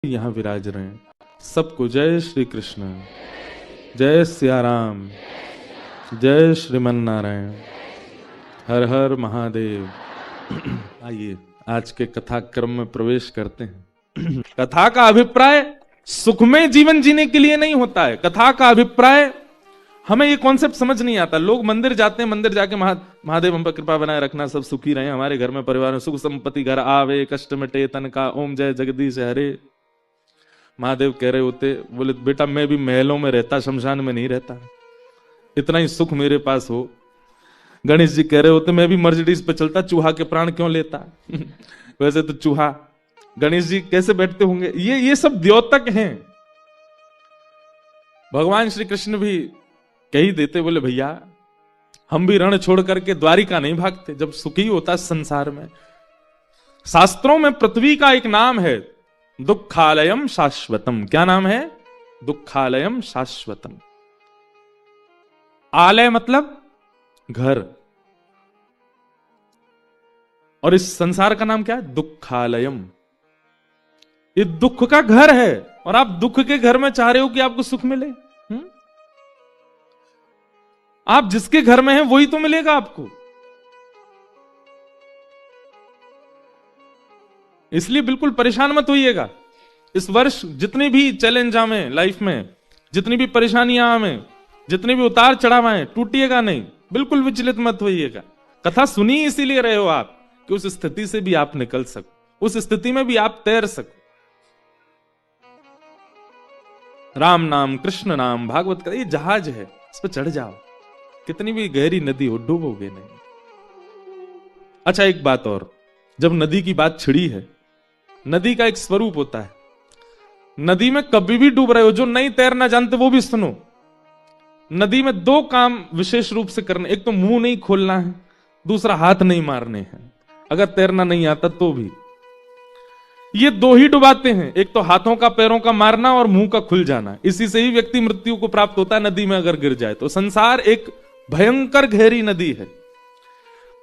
यहाँ विराज रहे हैं। सबको जय श्री कृष्ण, जय सिया राम, जय श्रीमन नारायण, हर हर महादेव। आइए आज के कथा क्रम में प्रवेश करते हैं। कथा का अभिप्राय सुखमय जीवन जीने के लिए नहीं होता है। कथा का अभिप्राय, हमें ये कॉन्सेप्ट समझ नहीं आता। लोग मंदिर जाते हैं, मंदिर जाके महादेव हम पर कृपा बनाए रखना, सब सुखी रहे, हमारे घर में परिवार में सुख संपत्ति घर आवे, कष्ट मिटे तन का, ओम जय जगदीश हरे। महादेव कह रहे होते, बोले बेटा मैं भी महलों में रहता, शमशान में नहीं रहता, इतना ही सुख मेरे पास हो। गणेश जी कह रहे होते, मैं भी मर्सिडीज पे चलता, चूहा के प्राण क्यों लेता। वैसे तो चूहा, गणेश जी कैसे बैठते होंगे। ये सब द्योतक हैं। भगवान श्री कृष्ण भी कही देते, बोले भैया हम भी रण छोड़ करके द्वारिका नहीं भागते जब सुखी होता संसार में। शास्त्रों में पृथ्वी का एक नाम है दुखालयम शाश्वतम। क्या नाम है? दुखालयम शाश्वतम। आलय मतलब घर, और इस संसार का नाम क्या है? दुखालयम। ये दुख का घर है, और आप दुख के घर में चाह रहे हो कि आपको सुख मिले। आप जिसके घर में हैं वही तो मिलेगा आपको। इसलिए बिल्कुल परेशान मत होइएगा। इस वर्ष जितनी भी चैलेंज आवे लाइफ में, जितनी भी परेशानियां आवे, जितने भी उतार चढ़ाव आए, टूटिएगा नहीं, बिल्कुल विचलित मत होइएगा। कथा सुनी इसीलिए रहे हो आप कि उस स्थिति से भी आप निकल सको, उस स्थिति में भी आप तैर सको। राम नाम, कृष्ण नाम, भागवत का ये जहाज है, इस पर चढ़ जाओ, कितनी भी गहरी नदी हो डूबोगे नहीं। अच्छा एक बात और, जब नदी की बात छिड़ी है, नदी का एक स्वरूप होता है। नदी में कभी भी डूब रहे हो, जो नहीं तैरना जानते वो भी सुनो। नदी में दो काम विशेष रूप से करने, एक तो मुंह नहीं खोलना है, दूसरा हाथ नहीं मारने हैं। अगर तैरना नहीं आता तो भी ये दो ही डुबाते हैं, एक तो हाथों का पैरों का मारना और मुंह का खुल जाना। इसी से ही व्यक्ति मृत्यु को प्राप्त होता है नदी में अगर गिर जाए तो। संसार एक भयंकर गहरी नदी है।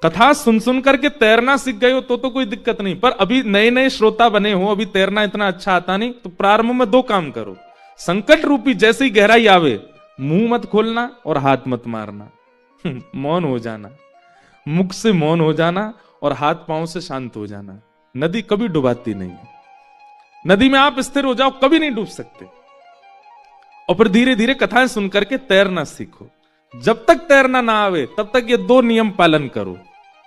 कथा सुन सुन करके तैरना सीख गए हो तो कोई दिक्कत नहीं, पर अभी नए नए श्रोता बने हो, अभी तैरना इतना अच्छा आता नहीं, तो प्रारंभ में दो काम करो। संकट रूपी जैसे ही गहराई आवे, मुंह मत खोलना और हाथ मत मारना। मौन हो जाना, मुख से मौन हो जाना और हाथ पांव से शांत हो जाना। नदी कभी डुबाती नहीं है। नदी में आप स्थिर हो जाओ, कभी नहीं डूब सकते। और फिर धीरे धीरे कथाएं सुन करके तैरना सीखो। जब तक तैरना ना आवे तब तक ये दो नियम पालन करो।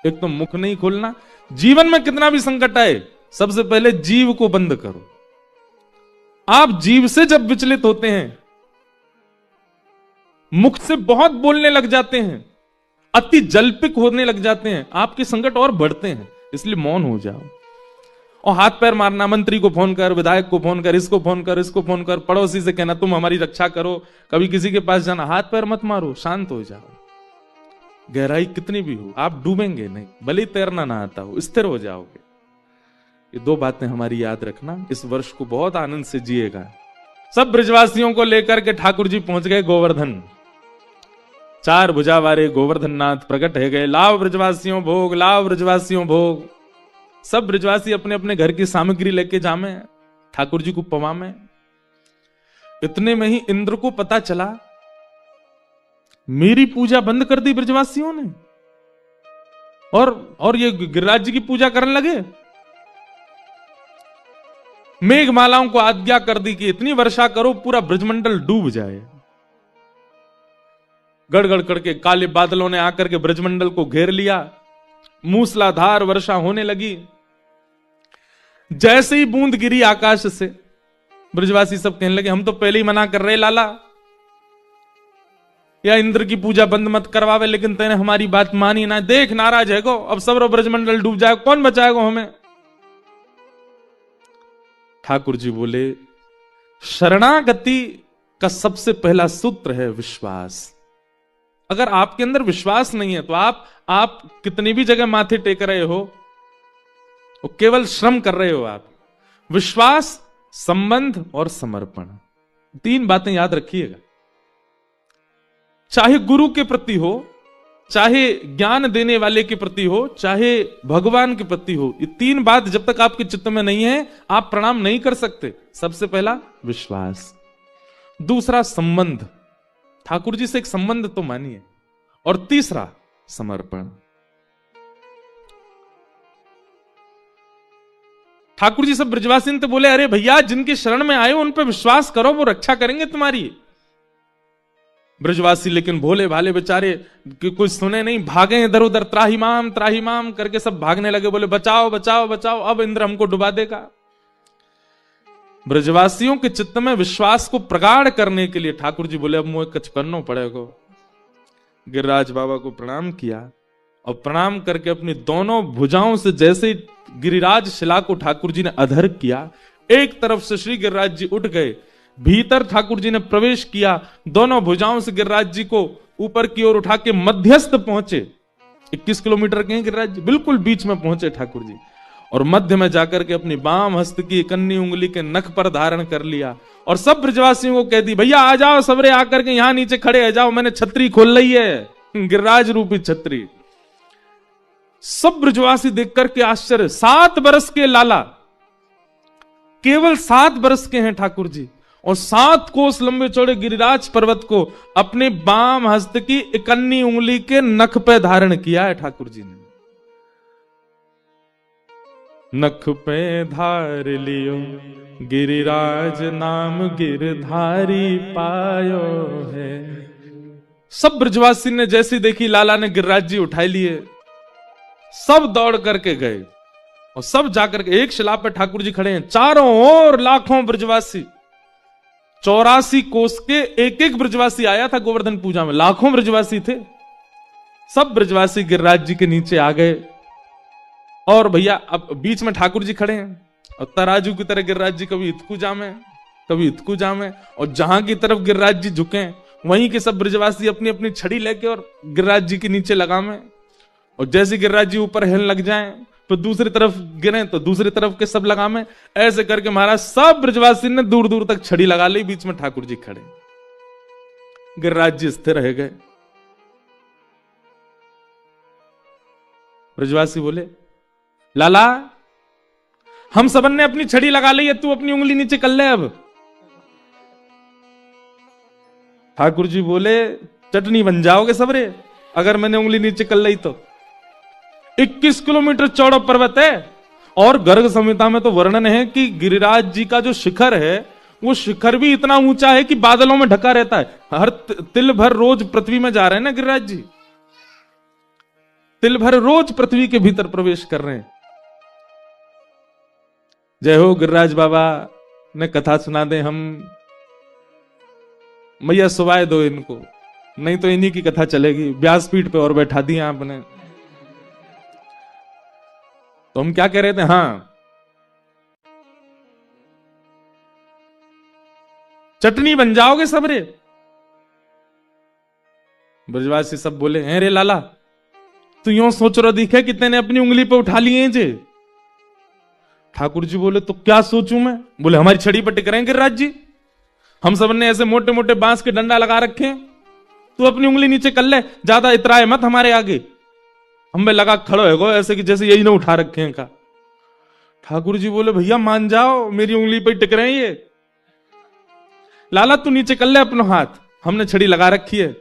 एक तो मुख नहीं खोलना। जीवन में कितना भी संकट आए, सबसे पहले जीव को बंद करो। आप जीव से जब विचलित होते हैं, मुख से बहुत बोलने लग जाते हैं, अति जल्पिक होने लग जाते हैं, आपके संकट और बढ़ते हैं। इसलिए मौन हो जाओ। और हाथ पैर मारना, मंत्री को फोन कर, विधायक को फोन कर, इसको फोन कर, इसको फोन कर, पड़ोसी से कहना तुम हमारी रक्षा करो, कभी किसी के पास जाना, हाथ पैर मत मारो, शांत हो जाओ। गहराई कितनी भी हो, आप डूबेंगे नहीं, भले ही तैरना ना आता हो, स्थिर हो जाओगे। ये दो बातें हमारी याद रखना। इस वर्ष को बहुत आनंद से जिएगा। सब ब्रजवासियों को लेकर के ठाकुर जी पहुंच गए गोवर्धन। चार भुजा वाले गोवर्धन नाथ प्रकट है गए। लाओ ब्रजवासियों भोग, लाओ ब्रजवासियों भोग। सब ब्रजवासी अपने अपने घर की सामग्री लेके जामे, ठाकुर जी को पवामे। इतने में ही इंद्र को पता चला, मेरी पूजा बंद कर दी ब्रजवासियों ने, और ये गिरिराज जी की पूजा करने लगे। मेघमालाओं को आज्ञा कर दी कि इतनी वर्षा करो पूरा ब्रजमंडल डूब जाए। गड़गड़ करके काले बादलों ने आकर के ब्रजमंडल को घेर लिया। मूसलाधार वर्षा होने लगी। जैसे ही बूंद गिरी आकाश से, ब्रजवासी सब कहने लगे हम तो पहले ही मना कर रहे लाला, या इंद्र की पूजा बंद मत करवावे, लेकिन तेने हमारी बात मानी ना। देख नाराज है गो, अब सब ब्रजमंडल डूब जाएगा, कौन बचाएगा हमें। ठाकुर जी बोले, शरणागति का सबसे पहला सूत्र है विश्वास। अगर आपके अंदर विश्वास नहीं है तो आप कितनी भी जगह माथे टेक रहे हो, वो केवल श्रम कर रहे हो आप। विश्वास, संबंध और समर्पण, तीन बातें याद रखिएगा। चाहे गुरु के प्रति हो, चाहे ज्ञान देने वाले के प्रति हो, चाहे भगवान के प्रति हो, ये तीन बात जब तक आपके चित्त में नहीं है आप प्रणाम नहीं कर सकते। सबसे पहला विश्वास, दूसरा संबंध, ठाकुर जी से एक संबंध तो मानिए, और तीसरा समर्पण। ठाकुर जी सब ब्रजवासी तो बोले, अरे भैया जिनके शरण में आए उन पर विश्वास करो, वो रक्षा करेंगे तुम्हारी। ब्रजवासी लेकिन भोले भाले बेचारे कुछ सुने नहीं, भागे इधर उधर, त्राहिमाम करके सब भागने लगे, बोले बचाओ बचाओ बचाओ, अब इंद्र हमको डुबा देगा। ब्रजवासियों के चित्त में विश्वास को प्रगाढ़ करने के लिए ठाकुर जी बोले अब मुझे कुछ करना पड़ेगा। गिरिराज बाबा को प्रणाम किया और प्रणाम करके अपनी दोनों भुजाओं से जैसे गिरिराज शिला को ठाकुर जी ने अधर किया, एक तरफ से श्री गिरिराज जी उठ गए, भीतर ठाकुर जी ने प्रवेश किया, दोनों भुजाओं से गिरिराज जी को ऊपर की ओर उठा के मध्यस्थ पहुंचे। 21 किलोमीटर के गिरिराज जी बिल्कुल बीच में पहुंचे ठाकुर जी, और मध्य में जाकर के अपनी बाम हस्त की कन्नी उंगली के नख पर धारण कर लिया और सब ब्रजवासियों को कह दी, भैया आ जाओ सबरे, आकर के यहां नीचे खड़े आ जाओ, मैंने छतरी खोल ली है, गिरिराज रूपी छतरी। सब ब्रजवासी देख करके आश्चर्य, 7 बरस के लाला, केवल 7 बरस के हैं ठाकुर जी, और 7 कोस लंबे चौड़े गिरिराज पर्वत को अपने बाम हस्त की इकन्नी उंगली के नख पे धारण किया है ठाकुर जी ने। नख पे धार लियो गिरिराज नाम गिरधारी पायो है। सब ब्रजवासी ने जैसी देखी लाला ने गिरिराज जी उठाई लिए, सब दौड़ करके गए और सब जाकर के एक शिला पे ठाकुर जी खड़े हैं, चारों ओर लाखों ब्रजवासी, 84 कोस के एक एक ब्रजवासी आया था गोवर्धन पूजा में, लाखों ब्रजवासी थे। सब ब्रजवासी गिरिराज जी के नीचे आ गए और भैया अब बीच में ठाकुर जी खड़े हैं और तराजू की तरह गिरिराज जी कभी इतकू जामे कभी इतकू जामे, और जहां की तरफ गिरिराज जी झुके वहीं के सब ब्रजवासी अपनी अपनी छड़ी लेके और गिरिराज जी के नीचे लगामे, और जैसे गिरिराज जी ऊपर हिलने लग जाएं तो दूसरी तरफ गिरे तो दूसरी तरफ के सब लगामे, ऐसे करके महाराज सब ब्रजवासी ने दूर दूर तक छड़ी लगा ली, बीच में ठाकुर जी खड़े, गिरिराज जी स्थिर रह गए। ब्रजवासी बोले, लाला हम सबन ने अपनी छड़ी लगा ली है, तू अपनी उंगली नीचे कर ले अब। ठाकुर जी बोले, चटनी बन जाओगे सबरे अगर मैंने उंगली नीचे कर ली तो। 21 किलोमीटर चौड़ा पर्वत है, और गर्ग संहिता में तो वर्णन है कि गिरिराज जी का जो शिखर है वो शिखर भी इतना ऊंचा है कि बादलों में ढका रहता है। हर तिल भर रोज पृथ्वी में जा रहे हैं ना गिरिराज जी, तिल भर रोज पृथ्वी के भीतर प्रवेश कर रहे हैं। जय हो गिरिराज बाबा ने कथा सुना दे हम, मैया सुवाए दो इनको, नहीं तो इन्हीं की कथा चलेगी, व्यासपीठ पे और बैठा दिया आपने। तो हम क्या कह रहे थे, हाँ चटनी बन जाओगे सबरे। ब्रजवासी सब बोले, हैं रे लाला तू यूं सोच रहा दिखे कि तेने अपनी उंगली पे उठा लिए जे। ठाकुर जी बोले, तो क्या सोचूं मैं? बोले, हमारी छड़ी पर टिक रहे हैं गिरिराज जी, हम सब ने ऐसे मोटे मोटे बांस के डंडा लगा रखे हैं, तू अपनी उंगली नीचे कर ले, ज्यादा इतराए मत हमारे आगे, हमें लगा खड़ो है गो ऐसे कि जैसे यही ना उठा रखे हैं का। ठाकुर जी बोले, भैया मान जाओ, मेरी उंगली पे टिक रहे हैं ये, लाला तू नीचे कर ले अपना हाथ, हमने छड़ी लगा रखी है।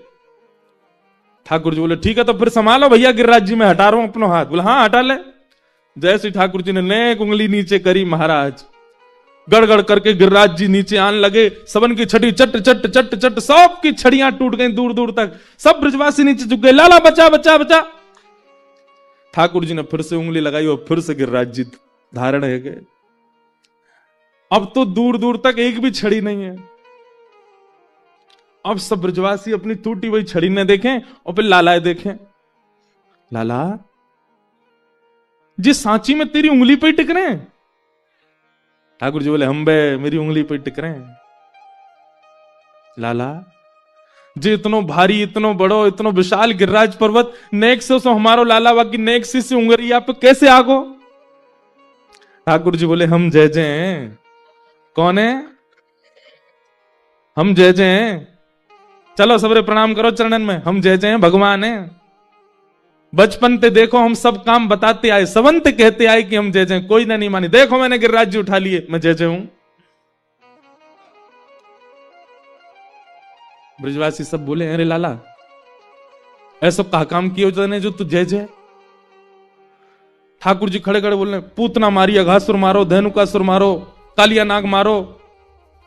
ठाकुर जी बोले, ठीक है तो फिर संभालो भैया गिरिराज जी, मैं हटा रहा हूं अपना हाथ। बोले, हाँ हटा ले। जैसे ठाकुर जी ने नेक उंगली नीचे करी, महाराज गड़गड़ करके गिरिराज जी नीचे आने लगे, सबन की छड़ी चट चट चट चट, सब की छड़ियां टूट गई दूर दूर तक, सब ब्रजवासी नीचे झुक गए, लाला बचा बचा बचा। ठाकुर जी ने फिर से उंगली लगाई और फिर से गिरिराज जी धारण हो गए। अब तो दूर दूर तक एक भी छड़ी नहीं है। अब सब ब्रजवासी अपनी टूटी हुई छड़ी ने देखें और फिर लालाए देखें, लाला जिस सांची में तेरी उंगली पे टिक रहे हैं। ठाकुर जी बोले, हम बे मेरी उंगली पे टिक रहे हैं। लाला जे इतनो भारी, इतनो बड़ो, इतनो विशाल गिरिराज पर्वत नेक से हमारो लाला बाकी नेक से उंगरिया पे कैसे आगो? ठाकुर जी बोले, हम जय जय हैं। कौन है? हम जय जय हैं। चलो सबरे प्रणाम करो चरणन में, हम जय जय हैं, भगवान हैं। बचपन ते देखो हम सब काम बताते आए, सवंत कहते आए कि हम जय जय, कोई ना नहीं मानी। देखो मैंने गिरिराज जी उठा लिए, मैं जय जय हूं। ब्रजवासी सब बोले, अरे लाला ऐसा कहा काम किए तने जो तू जय जय। ठाकुर जी खड़े खड़े बोल रहे, पूतना मारी, अघासुर मारो, धेनुकासुर मारो, कालिया नाग मारो,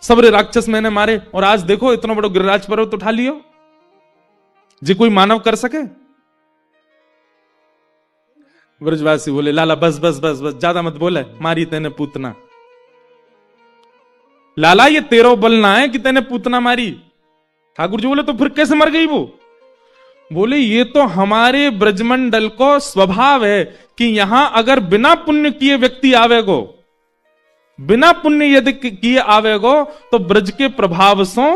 सबरे राक्षस मैंने मारे, और आज देखो इतना बड़ा गिरिराज पर्वत उठा लियो। जी कोई मानव कर सके? ब्रजवासी बोले, लाला बस बस बस बस, ज्यादा मत बोले, मारी तेने पूतना। लाला ये तेरो बलना है कि तेने पूतना मारी। ठाकुर जी बोले, तो फिर कैसे मर गई वो? बोले, ये तो हमारे ब्रजमंडल को स्वभाव है कि यहां अगर बिना पुण्य किए व्यक्ति आवेगो, बिना पुण्य यदि किए आवेगो, तो ब्रज के प्रभाव से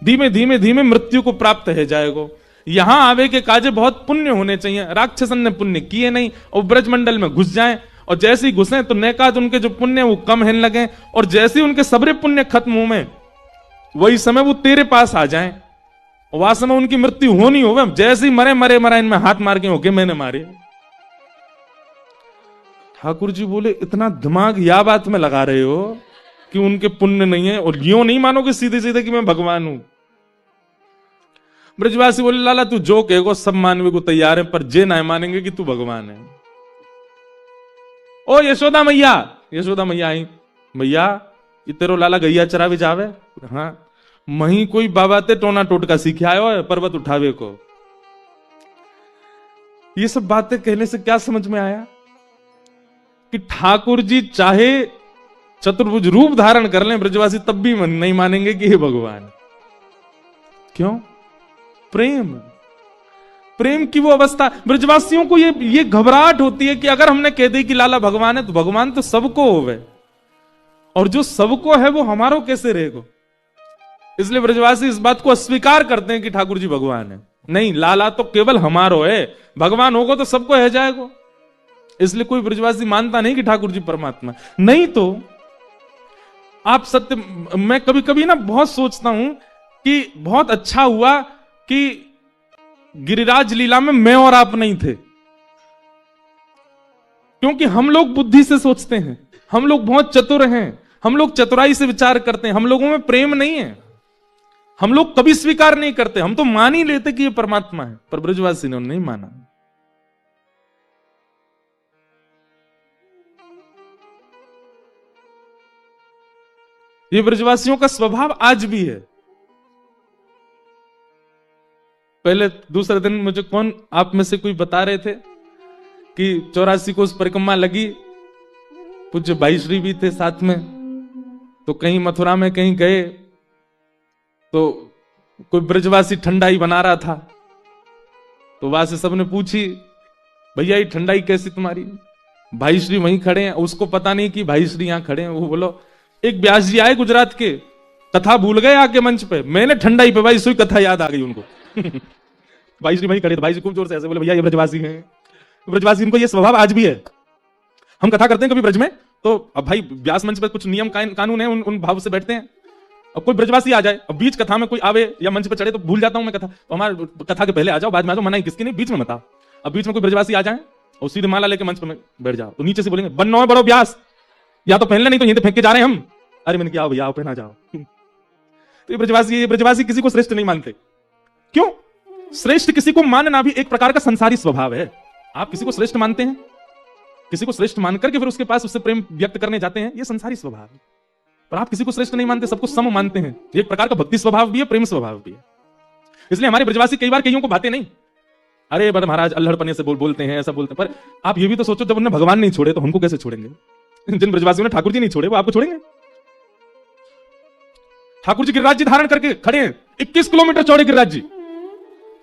धीमे धीमे धीमे मृत्यु को प्राप्त है जाएगो। यहां आवे के काजे बहुत पुण्य होने चाहिए। राक्षसन ने पुण्य किए नहीं और ब्रजमंडल में घुस जाएं, और जैसे ही घुसे तो नेकाद उनके जो पुण्य वो कम होने लगे, और जैसे ही उनके सबरे पुण्य खत्म हो में वही समय वो तेरे पास आ जाएं, और वह समय उनकी मृत्यु होनी हो, जैसे ही मरे मरे मरा, इनमें हाथ मार के होके मैंने मारे। ठाकुर जी बोले, इतना दिमाग या बात में लगा रहे हो कि उनके पुण्य नहीं है, और यूं नहीं मानोगे सीधे सीधे कि मैं भगवान हूं। ब्रजवासी बोले, लाला तू जो कहेगो सब मानने को तैयार है, पर जे ना मानेंगे कि तू भगवान है। ओ यशोदा मैया, यशोदा मैया आई, मैया ये तेरो लाला गैया चरावे जावे? हाँ, मही कोई बाबा ते टोना टोटका सीखे आयो है पर्वत उठावे को। ये सब बातें कहने से क्या समझ में आया कि ठाकुर जी चाहे चतुर्भुज रूप धारण कर लें, ब्रजवासी तब भी नहीं मानेंगे कि हे भगवान। क्यों? प्रेम, प्रेम की वो अवस्था। ब्रजवासियों को ये घबराहट होती है कि अगर हमने कह दी कि लाला भगवान है, तो भगवान तो सबको होवे, और जो सबको है वो हमारो कैसे रहेगा? इसलिए ब्रजवासी इस बात को अस्वीकार करते हैं कि ठाकुर जी भगवान है। नहीं, लाला तो केवल हमारो है, भगवान होगा तो सबको है जाएगा। इसलिए कोई ब्रजवासी मानता नहीं कि ठाकुर जी परमात्मा। नहीं तो आप सत्य, मैं कभी कभी ना बहुत सोचता हूं कि बहुत अच्छा हुआ कि गिरिराज लीला में मैं और आप नहीं थे, क्योंकि हम लोग बुद्धि से सोचते हैं, हम लोग बहुत चतुर हैं, हम लोग चतुराई से विचार करते हैं, हम लोगों में प्रेम नहीं है, हम लोग कभी स्वीकार नहीं करते, हम तो मान ही लेते कि ये परमात्मा है। पर ब्रजवासी ने नहीं माना। ये ब्रजवासियों का स्वभाव आज भी है। पहले दूसरे दिन मुझे कौन आप में से कोई बता रहे थे कि 84 को उस परिक्रमा लगी, पूज्य भाई श्री भी थे साथ में, तो कहीं मथुरा में कहीं गए तो कोई ब्रजवासी ठंडाई बना रहा था, तो वहां से सबने पूछी, भैया ये ठंडाई कैसी तुम्हारी? भाई श्री वहीं खड़े हैं, उसको पता नहीं कि भाई श्री यहां खड़े हैं। वो बोलो, एक व्यास जी आए गुजरात के, कथा भूल गए आके मंच पे, मैंने ठंडाई पे भाई सुई कथा याद आ गई उनको। भाई श्री वहीं खड़े थे, भाई जी खूब जोर से ऐसे बोले, भैया ये ब्रजवासी हैं। ब्रजवासी, इनको ये स्वभाव आज भी है। हम कथा करते हैं कभी ब्रज में, तो अब भाई व्यास मंच पर कुछ नियम कानून है, उन भाव से बैठते हैं। अब कोई ब्रजवासी आ जाए, अब बीच कथा में कोई आवे या मंच पर चढ़े तो भूल जाता हूं मैं कथा, तो हमारे कथा के पहले आ जाओ, बाद में आ जाओ, मना ही किसकी नहीं, बीच में मत आओ। अब बीच में कोई ब्रजवासी आ जाए और सीधे माला लेके मंच पर बैठ जाओ, तो नीचे से बोलेंगे, बन्नो है बड़ो व्यास, या तो पहन ले, नहीं तो यहीं फेंक के जा रहे हैं हम। अरे मैंने क्या भैया, आओ पहना जाओ। तो ये ब्रजवासी किसी को श्रेष्ठ नहीं मानते। क्यों? श्रेष्ठ किसी को मानना भी एक प्रकार का संसारी स्वभाव है। आप किसी को श्रेष्ठ मानते हैं, किसी को श्रेष्ठ मान करके फिर उसके पास उससे प्रेम व्यक्त करने जाते हैं, ये संसारी स्वभाव है। पर आप किसी को श्रेष्ठ नहीं मानते, सबको सम मानते हैं। ये एक प्रकार का भक्ति स्वभाव भी है, प्रेम स्वभाव भी है। इसलिए हमारे ब्रजवासी कई बार कईयों को भाते नहीं, अरे बड़े महाराज अल्हड़पने से बोलते हैं, ऐसा बोलते हैं। पर आप ये भी तो सोचो, जब उन्हें भगवान नहीं छोड़े तो हमको कैसे छोड़ेंगे? जिन ब्रजवासियों ने ठाकुर जी नहीं छोड़े वो आपको छोड़ेंगे? ठाकुर जी गिरिराज जी धारण करके खड़े हैं, 21 किलोमीटर चौड़े गिरिराज जी,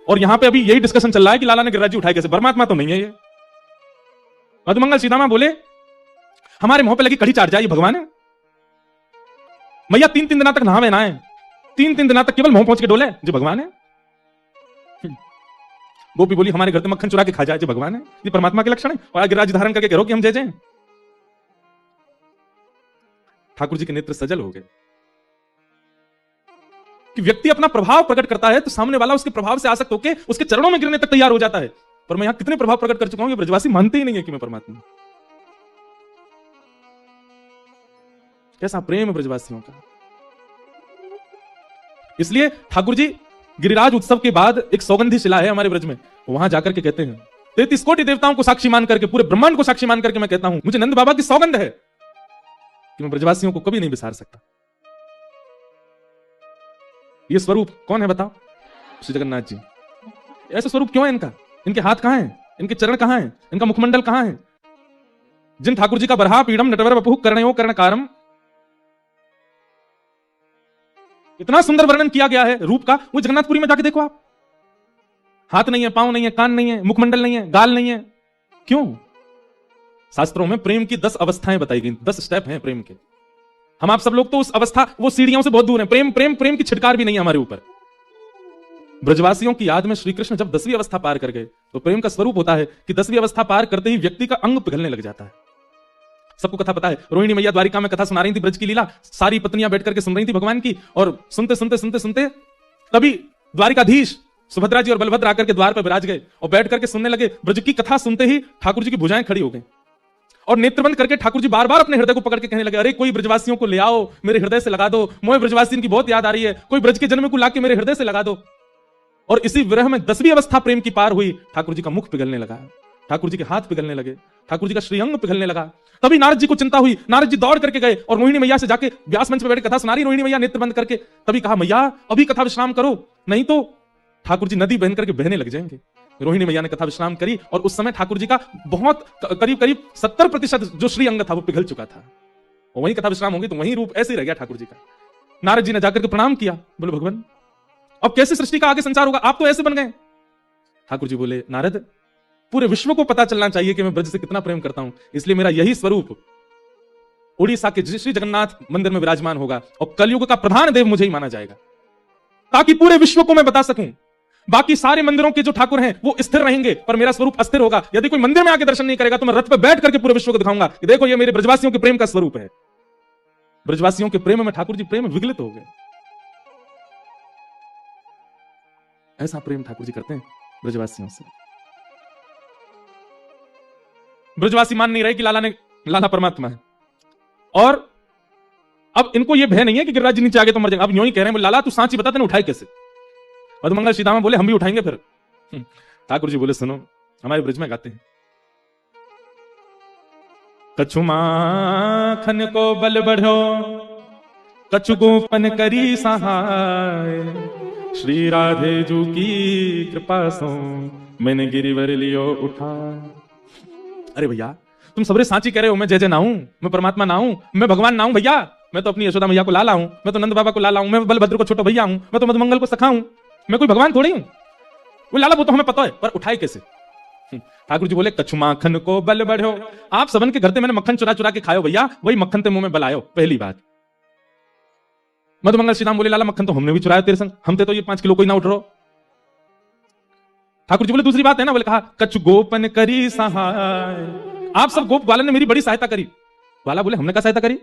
और यहां पे अभी यही डिस्कशन चल रहा है कि लाला ने गिरिराज जी उठाए कैसे? परमात्मा तो नहीं है ये। मधुमंगल सीतामा बोले, हमारे मुंह पे लगी कड़ी चाट जाए, ये भगवान है? मैया 3-3 दिनों तक नहावे ना है, 3-3 दिनों तक केवल मुंह पहुंच के डोले, जो भगवान है? गोपी बोली, हमारे घर से मक्खन चुरा के खा जाए, जो भगवान है? ये परमात्मा के लक्षण है? और गिरिराज जी धारण करके कह रहे हो कि हम जय जय। ठाकुर जी के नेत्र सजल हो गए कि व्यक्ति अपना प्रभाव प्रकट करता है तो सामने वाला उसके प्रभाव से आसक्त होकर उसके चरणों में गिरने तक तैयार हो जाता है। पर मैं यहां कितने प्रभाव प्रकट कर चुका हूं, ये ब्रजवासी मानते ही नहीं है कि मैं परमात्मा हूं। कैसा प्रेम है ब्रजवासियों का। इसलिए ठाकुर जी गिरिराज उत्सव के बाद एक सौगंधी शिला है हमारे ब्रज में, वहां जाकर के कहते हैं 33 कोटि देवताओं को साक्षी मान करके, पूरे ब्रह्मांड को साक्षी मान करके मैं कहता हूं, मुझे नंद बाबा की सौगंध है कि मैं ब्रजवासियों को कभी नहीं बिसार सकता। ये स्वरूप कौन है बताओ? श्री जगन्नाथ जी। ऐसा स्वरूप क्यों है इनका? इनके हाथ कहां हैं? इनके चरण कहां हैं? इनका मुखमंडल कहां है? जिन ठाकुर जी का बरहा पीड़म नटवर वपुः कर्णयो कर्णकारम, इतना सुंदर वर्णन किया गया है रूप का, वो जगन्नाथपुरी में जाके देखो आप। हाथ नहीं है, पांव नहीं है, कान नहीं है, मुखमंडल नहीं है, गाल नहीं है। क्यों? शास्त्रों में प्रेम की 10 अवस्थाएं बताई गई, 10 स्टेप हैं प्रेम के। हम आप सब लोग तो उस अवस्था, वो सीढ़ियों से बहुत दूर हैं। प्रेम प्रेम प्रेम की छिटकार भी नहीं है हमारे ऊपर। ब्रजवासियों की याद में श्री कृष्ण जब 10वीं अवस्था पार कर गए, तो प्रेम का स्वरूप होता है कि 10वीं अवस्था पार करते ही व्यक्ति का अंग पिघलने लग जाता है। सबको कथा पता है, रोहिणी मैया द्वारिका में कथा सुना रही थी, ब्रज की लीला, सारी पत्नियां बैठ करके सुन रही थी भगवान की, और सुनते सुनते सुनते सुनते तभी द्वारिकाधीश सुभद्रा जी और बलभद्र आकर के द्वार पर विराज गए और बैठ करके सुनने लगे। ब्रज की कथा सुनते ही ठाकुर जी की भुजाएं खड़ी हो गई और नेत्रबंद करके ठाकुर जी बार बार अपने हृदय को पकड़ के कहने लगे, अरे कोई ब्रजवासियों को ले आओ, मेरे हृदय से लगा दो, मोए ब्रजवासी की बहुत याद आ रही है, कोई ब्रज के जन्म को लाके मेरे हृदय से लगा दो। और इसी विरह में 10वीं अवस्था प्रेम की पार हुई। ठाकुर जी का मुख पिघलने लगा, ठाकुर जी के हाथ पिघलने लगे, ठाकुर जी का श्रीअंग पिघलने लगा। तभी नारद जी को चिंता हुई, नारद जी दौड़ करके गए और रोहिणी मैया से जाके व्यास मंच पर बैठ कथा सुना रही रोहिणी मैया नेत्र बंद करके। तभी कहा, मैया अभी कथा विश्राम करो, नहीं तो ठाकुर जी नदी बहन करके बहने लग जाएंगे। रोहिणी मैया ने कथा विश्राम करी और उस समय ठाकुर जी का बहुत करीब करीब 70% जो श्री अंग था वो पिघल चुका था। और वहीं कथा विश्राम होगी तो वहीं रूप ऐसे ही रह गया ठाकुर जी का। नारद जी ने जाकर के प्रणाम किया, बोले भगवान अब कैसे सृष्टि का आगे संचार होगा, आप तो ऐसे बन गए। ठाकुर जी बोले, नारद पूरे विश्व को पता चलना चाहिए कि मैं ब्रज से कितना प्रेम करता हूं, इसलिए मेरा यही स्वरूप उड़ीसा के श्री जगन्नाथ मंदिर में विराजमान होगा और कलयुग का प्रधान देव मुझे ही माना जाएगा, ताकि पूरे विश्व को मैं बता सकूं। बाकी सारे मंदिरों के जो ठाकुर हैं वो स्थिर रहेंगे, पर मेरा स्वरूप अस्थिर होगा। यदि कोई मंदिर में आके दर्शन नहीं करेगा तो मैं रथ पर बैठ करके पूरे विश्व को दिखाऊंगा कि देखो ये मेरे ब्रजवासियों के प्रेम का स्वरूप है। ब्रजवासियों के प्रेम में ठाकुर जी प्रेम विगलित हो गए। ऐसा प्रेम ठाकुर जी करते हैं ब्रजवासियों से। ब्रजवासी मान नहीं रहे कि लाला परमात्मा है, और अब इनको यह भय नहीं है कि गिरिराज जी नीचे आगे तो मर जाएंगे। अब यूं ही कह रहे हैं, लाला तू सांची बता, तने उठाए कैसे? मधुमंगल सीतामा बोले, हम भी उठाएंगे फिर। ठाकुर जी बोले, सुनो हमारे ब्रज में गाते हैं, कछु माखन को बल बढ़ो, कछु गोपन करी सहाय, श्री राधे जू की कृपा सो मैंने गिरिवर लियो उठा। अरे भैया तुम सबरे सांची कह रहे हो, मैं जय जय ना हूं, मैं परमात्मा ना हूं, मैं भगवान ना हूं भैया, मैं तो अपनी यशोदा मैया को लाला हूं, मैं तो नंद बाबा को लाला हूं, मैं बलभद्र को छोटा भैया हूं, मैं तो मधुमंगल को सखा हूं, मैं कोई भगवान थोड़ी हूं। वो लाला वो तो हमें पता है, पर उठाए कैसे? ठाकुर जी बोले, कछु माखन को बल बढ़ो, आप सबन के घर से मैंने मक्खन चुरा चुरा के खाओ भैया, वही मक्खन ते मुंह में बल आयो, पहली बात। मधुमंगल श्रीराम बोले, लाला मक्खन तो हमने भी चुराया तेरे संग, हम ते तो ये 5 किलो कोई ना उठ रहो। ठाकुर जी बोले, दूसरी बात है ना, बोले कहा कछु गोपन करी सहाय, आप सब गोप ग्वालन ने मेरी बड़ी सहायता करी। ग्वाला बोले, हमने क्या सहायता करी?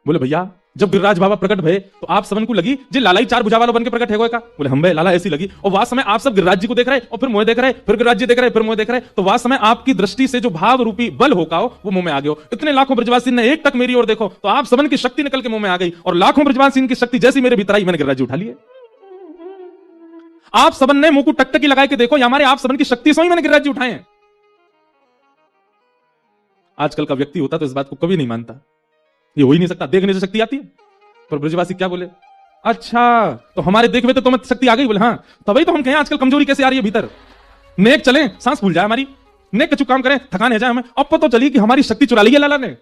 बोले, भैया जब गिरिराज बाबा प्रकट भये तो आप सबन को लगी जे लाला ही 4 भुजा वालों बन के प्रकट है का? बोले, हम भे लाला ऐसी लगी। और वह समय आप सब गिरिराज जी को देख रहे और फिर मुझे देख रहे, फिर गिरिराज जी देख रहे, फिर मुझे देख रहे, तो वह समय आपकी दृष्टि से जो भाव रूपी बल होगा वो मुंह में आ गया। इतने लाखों ब्रजवासी ने एक टक मेरी ओर देखो तो आप सबन की शक्ति निकल के मुंह में आ गई, और लाखों ब्रजवासी की शक्ति जैसी मेरे भीतर आई, मैंने गिरिराज जी उठा लिए। आप सबन ने मुंह को टकटकी लगा के देखो, हमारे आप सबन की शक्ति से ही मैंने गिरिराज जी उठाए हैं। आजकल का व्यक्ति होता तो इस बात को कभी नहीं मानता, ये हो ही नहीं सकता, देखने से शक्ति आती है। पर ब्रजवासी क्या बोले, अच्छा तो हमारे देखवे तो तुम्हें शक्ति आ गई? बोले, हाँ। तभी तो हम कहें आजकल कमजोरी कैसे आ रही है भीतर, नेक चले सांस फूल जाए हमारी, नेक कछु काम करें थकान है जाए हमें। अब तो चली कि हमारी शक्ति चुरा ली है लाला ने,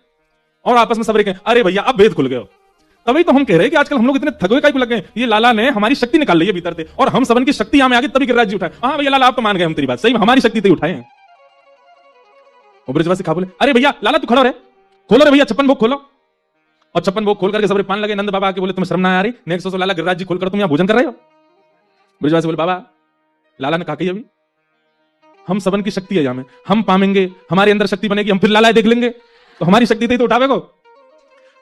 और आपस में सब कहें, अरे भैया अब भेद खुल गए। तभी तो हम कह रहे हैं कि आजकल हम लोग इतने थके काहे को लग गए, ये लाला ने हमारी शक्ति निकाल ली है भीतर से, और हम सबन की शक्ति यहां में आ गई, तभी गिरिराज जी उठाए। हाँ भैया लाला आप तो मान गए, हम तेरी बात सही, हमारी शक्ति तो उठाए हैं। ब्रजवासी खा बोले, अरे भैया लाला तू खड़ो रे, खोलो रे भैया 56 भोग खोलो। और 56 भोग खोल करके सबरे पान लगे। नंद बाबा आके बोले, तुम्हें शर्म ना आ रही? नेक्स्ट सोचो लाला गिरिराज जी खोलकर तुम यहां भोजन कर रहे हो। ब्रजवासी बोले, बाबा लाला ने कहा कि अभी हम सबन की शक्ति है यहां में, हम पामेंगे, हमारे अंदर शक्ति बनेगी, हम फिर लाला देख लेंगे, तो हमारी शक्ति थी तो उठावे को।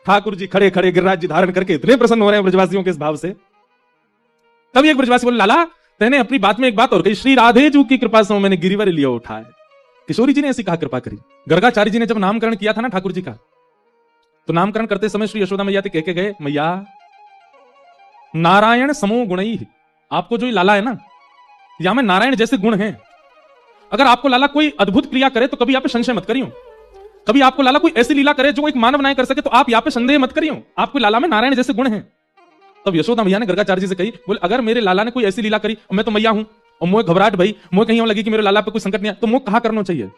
ठाकुर जी खड़े खड़े गिरिराज जी धारण करके इतने प्रसन्न हो रहे हैं ब्रजवासियों के इस भाव से। तभी एक ब्रजवासी बोले, लाला तेने अपनी बात में एक बात और कही, श्री राधे जू की कृपा से मैंने गिरिवर लिया उठाए। किशोरी जी ने ऐसी कहा कृपा करी। गर्गाचार्य जी ने जब नामकरण किया था ना ठाकुर जी का, तो नामकरण करते समय श्री यशोदा मैया कह के गए, मैया नारायण समो गुणई, आपको जो लाला है ना, या में नारायण जैसे गुण हैं। अगर आपको लाला कोई अद्भुत क्रिया करे तो कभी आप पे संशय मत करियो। कभी आपको लाला कोई ऐसी लीला करे जो एक मानव ना कर सके तो आप यहाँ पे संदेह मत करियो। आपको लाला में नारायण जैसे गुण हैं। तब यशोदा मैया ने गर्गाचार्य जी से कही, बोले अगर मेरे लाला ने कोई ऐसी लीला करी और मैं तो मैया हूं और मुझे घबराहट भाई, मुझे कहीं लगी कि मेरे लाला पे कोई संकट नहीं है, तो मुझे कहा करना चाहिए।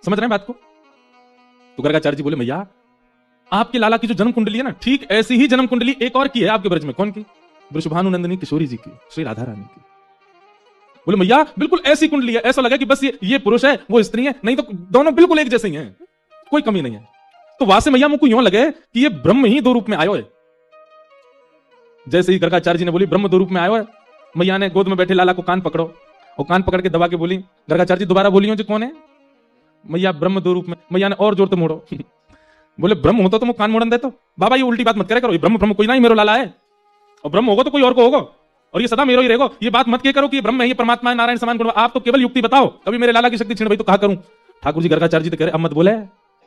समझ रहे हैं बात को? तो गर्गाचार्य जी बोले, मैया आपके लाला की जो जन्म कुंडली है ना, ठीक ऐसी ही जन्म कुंडली एक और की है आपके ब्रज में। कौन की? वृषभानुनंदिनी किशोरी जी की, श्री राधा रानी की। बोले मैया बिल्कुल ऐसी कुंडली है, ऐसा लगा कि बस ये पुरुष है वो स्त्री है, नहीं तो दोनों बिल्कुल एक जैसे ही हैं, कोई कमी नहीं है। तो वहां से मैया मुझको यूं लगे कि ये ब्रह्म ही दो रूप में आयो है। जैसे ही गर्गाचार्य जी ने बोली ब्रह्म दो रूप में आयो है, मैया ने गोद में बैठे लाला को कान पकड़ो और कान पकड़ के दबा के बोली, गर्गाचार्य जी दोबारा बोलियो जी कौन है? मैया ब्रह्म दो रूप में। मैया ने और जोर से मोड़ो। बोले ब्रह्म होता तो मैं कान मोड़न देता। बाबा ये उल्टी बात मत करे करो, ये ब्रह्म ब्रह्म कोई ना ही मेरा लाला है, और ब्रह्म होगा तो कोई और को होगा, और ये सदा मेरो ही रहेगा। ये बात मत कह करो कि ब्रह्म है, ये परमात्मा है, नारायण समान गुण। आप तो केवल युक्ति बताओ, कभी मेरे लाला की शक्ति छीन भाई तो कहा करूं। ठाकुर जी गर्गाचार्य जी तो कह रहे अब मत बोले,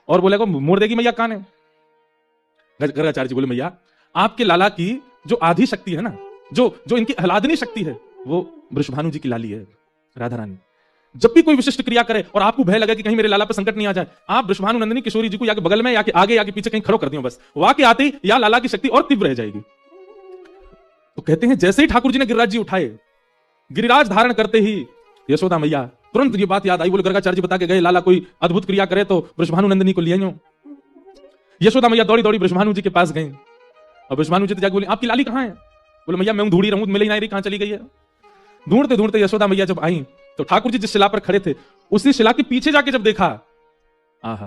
और बोले को मोड़ देगी मैया कान है। गर्गाचार्य जी बोले मैया आपके लाला की जो आधी शक्ति है ना, जो इनकी आह्लादनी शक्ति है, वो वृषभानु जी की लाली है, राधा रानी। जब भी कोई विशिष्ट क्रिया करे और आपको भय लगे कि कहीं मेरे लाला पे संकट नहीं आ जाए, आप वृषभानुनंदिनी किशोरी जी को या के बगल में या के आगे या के पीछे कहीं खड़ो कर दियो, बस वहां के आते ही या लाला की शक्ति और तीव्र रह जाएगी। तो कहते हैं जैसे ही ठाकुर जी ने गिरिराज जी उठाए, गिरिराज धारण करते ही यशोदा मैया तुरंत ये बात याद आई। बोले गर्गाचार्य जी बता के गए लाला कोई अद्भुत क्रिया करे तो वृषभानुनंदिनी को लिए। यशोदा मैया दौड़ी दौड़ी वृषभानु जी के पास गई और वृषभानु जी जाके बोली आपकी लाली कहां है? बोले मैया मैं ढूंढी रहूं, मिल ही नहीं रही, कहां चली गई है? ढूंढते ढूंढते यशोदा मैया जब आई तो ठाकुर जी जिस शिला पर खड़े थे उसी शिला के पीछे जाके जब देखा, आहा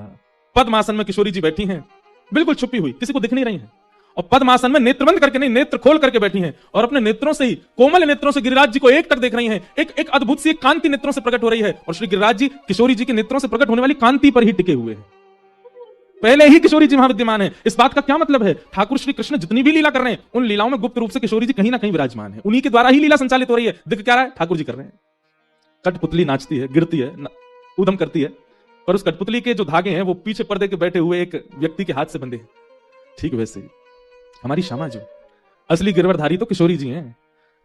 पद्मासन में किशोरी जी बैठी हैं, बिल्कुल छुपी हुई, किसी को दिख नहीं रही हैं, और पद्मासन में नेत्र बंद करके नहीं नेत्र खोल करके बैठी हैं, और अपने नेत्रों से ही कोमल नेत्रों से गिरिराज जी को एक टक देख रही हैं। एक अद्भुत सी कांति नेत्रों से प्रकट हो रही है, और श्री गिरिराज जी किशोरी जी के नेत्रों से प्रकट होने वाली कांति पर ही टिके हुए हैं। पहले ही किशोरी जी वहां विद्यमान है। इस बात का क्या मतलब है? ठाकुर श्री कृष्ण जितनी भी लीला कर रहे हैं उन लीलाओं में गुप्त रूप से किशोरी जी कहीं ना कहीं विराजमान है। उन्हीं के द्वारा ही लीला संचालित हो रही है। दिख क्या रहा है? ठाकुर जी कर रहे हैं। कठपुतली नाचती है, गिरती है, ऊधम करती है, पर उस कठपुतली के जो धागे हैं वो पीछे पर्दे के बैठे हुए एक व्यक्ति के हाथ से बंधे हैं। ठीक वैसे ही हमारी श्यामा जी, असली गिरवरधारी तो किशोरी जी हैं,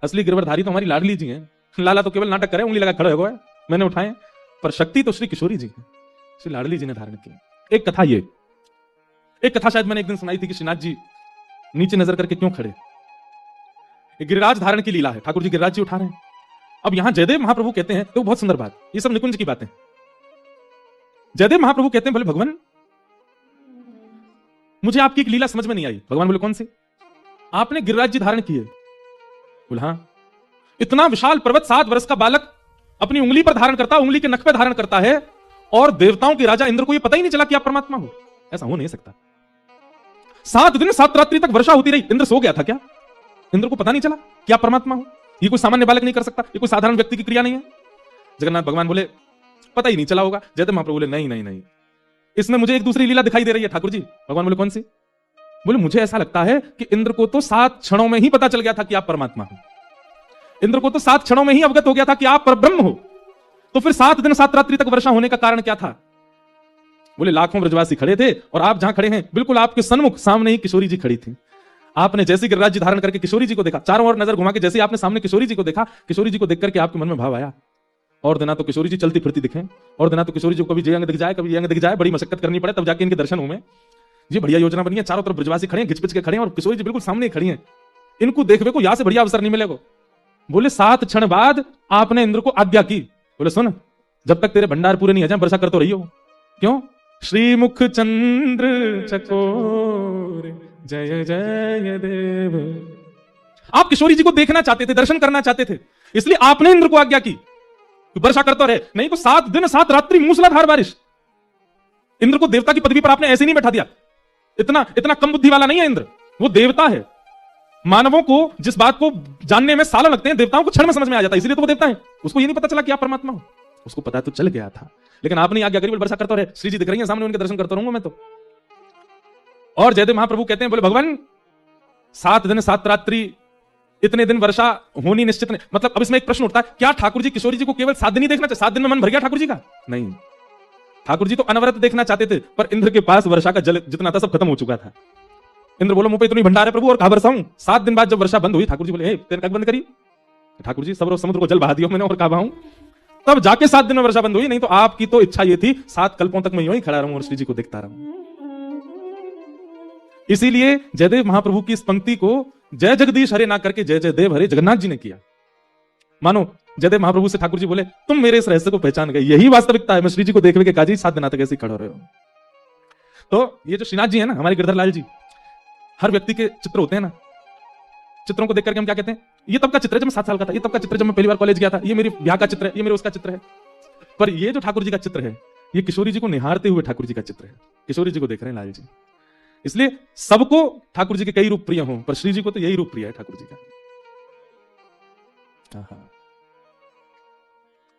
असली गिरवरधारी तो हमारी लाडली जी हैं। लाला तो केवल नाटक करे, उंगली लगा खड़े हो गए, मैंने उठाए, पर शक्ति तो श्री किशोरी जी है, श्री लाडली जी ने धारण की। एक कथा शायद मैंने एक दिन सुनाई थी कि श्रीनाथ जी नीचे नजर करके क्यों खड़े। गिरिराज धारण की लीला है, ठाकुर जी गिरिराज जी उठा रहे हैं। अब यहां जयदेव महाप्रभु कहते हैं, तो बहुत सुंदर बात, ये सब निकुंज की बातें। जयदेव महाप्रभु कहते हैं, बोले भगवान मुझे आपकी एक लीला समझ में नहीं आई। भगवान बोले कौन सी? आपने गिरिराज जी धारण किए। बोले हाँ। इतना विशाल पर्वत 7 वर्ष का बालक अपनी उंगली पर धारण करता, उंगली के नख पर धारण करता है, और देवताओं के राजा इंद्र को यह पता ही नहीं चला कि आप परमात्मा हो। ऐसा हो नहीं सकता। 7 दिन 7 रात्रि तक वर्षा होती रही, इंद्र सो गया था क्या? इंद्र को पता नहीं चला कि आप परमात्मा हो? ये कोई सामान्य बालक नहीं कर सकता, ये कोई साधारण व्यक्ति की क्रिया नहीं है। जगन्नाथ भगवान बोले पता ही नहीं चला होगा। जयदेव महाप्रभु बोले नहीं नहीं नहीं, इसमें मुझे एक दूसरी लीला दिखाई दे रही है ठाकुर जी। भगवान बोले कौन सी? बोले मुझे ऐसा लगता है कि इंद्र को तो 7 क्षणों में ही पता चल गया था कि आप परमात्मा हो। इंद्र को तो 7 क्षणों में ही अवगत हो गया था कि आप परब्रह्म हो। तो फिर 7 दिन 7 रात्रि तक वर्षा होने का कारण क्या था? बोले लाखों ब्रजवासी खड़े थे, और आप जहां खड़े हैं बिल्कुल आपके सन्मुख सामने ही किशोरी जी खड़ी थी। आपने जैसे गिरिराज जी धारण करके किशोरी जी को देखा, चारों ओर नजर घुमा के जैसे आपने सामने किशोरी जी को देखा, किशोरी जी को देख करके आपके मन में भाव आया, और दिना तो किशोरी जी चलती फिरती दिखे, और दिना तो किशोरी जी को कभी ये अंग दिख जाए, कभी ये अंग दिख जाए, बड़ी मशक्कत करनी पड़े तब जाके इनके दर्शन हो में। ये बढ़िया योजना बनी है, चारों तरफ ब्रजवासी खड़े हैं, घिच पिच के खड़े हैं, और किशोरी जी बिल्कुल सामने खड़ी हैं। इनको देखने को यहां से बढ़िया अवसर नहीं मिलेगा। बोले 7 क्षण बाद आपने इंद्र को आज्ञा की, बोले सुन जब तक तेरे भंडार पूरे नहीं आ जाए वर्षा कर तो रही हो। क्यों? श्रीमुख चंद्र चकोर जय जय देव। आप किशोरी जी को देखना चाहते थे, दर्शन करना चाहते थे, इसलिए आपने इंद्र को आज्ञा की वर्षा करता रहे। नहीं तो 7 दिन 7 रात्रि मूसलाधार बारिश। इंद्र को देवता की पदवी पर आपने ऐसे नहीं बैठा दिया। इतना कम बुद्धि वाला नहीं है इंद्र, वो देवता है। मानवों को जिस बात को जानने में सालों लगते हैं, देवताओं को क्षण में समझ में आ जाता है, इसलिए तो वो देवता है। उसको ये नहीं पता चला कि आप परमात्मा हो, उसको पता तो चल गया था, लेकिन आपने आज्ञा करी वर्षा करता रहे। श्री जी दिख रही है सामने, उनके दर्शन करता रहूंगा मैं तो। और जयदेव महाप्रभु कहते हैं, बोले भगवान 7 दिन 7 रात्रि इतने दिन वर्षा होनी निश्चित नहीं। मतलब अब इसमें एक प्रश्न उठता है, क्या ठाकुर जी किशोरी जी को केवल 7 दिन ही देखना चाहिए? 7 दिन में मन भर गया ठाकुर जी का? नहीं, ठाकुर जी तो अनवरत देखना चाहते थे, पर इंद्र के पास वर्षा का जल जितना था सब खत्म हो चुका था। इंद्र बोलो मुंह पे इतनी भंडार है प्रभु और कहां बरसाऊं? 7 दिन बाद जब वर्षा बंद हुई, ठाकुर जी बोले तेरे बंद करी। ठाकुर जी सब समुद्र को जल बहा दिया मैंने और कहां बहाऊं? तब जाके 7 दिन में वर्षा बंद हुई, नहीं तो आपकी तो इच्छा ये थी 7 कल्पों तक मैं यूं ही खड़ा रहूं और श्री जी को देखता रहूं। इसीलिए जयदेव महाप्रभु की इस पंक्ति को जय जगदीश हरे ना करके जय जय देव हरे जगन्नाथ जी ने किया। मानो जयदेव महाप्रभु से ठाकुर जी बोले तुम मेरे इस रहस्य को पहचान गए, यही वास्तविकता है। मैं श्री जी को देखने के काजी 7 दिन तक ऐसे खड़े रहे हो। तो ये जो श्रीनाथ जी है ना, हमारे गिरधर लाल जी, हर व्यक्ति के चित्र होते हैं ना, चित्रों को देख करके हम क्या कहते हैं, ये तब का चित्र है जब मैं 7 साल का था, ये तब का चित्र जब मैं पहली बार कॉलेज गया था, ये मेरे ब्याह का चित्र है, ये मेरे उसका चित्र है। पर ये जो ठाकुर जी का चित्र है, ये किशोरी जी को निहारते हुए ठाकुर जी का चित्र है। किशोरी जी को देख रहे हैं लाल जी। इसलिए सबको ठाकुर जी के कई रूप प्रिय हों, पर श्री जी को तो यही रूप प्रिय है ठाकुर जी का।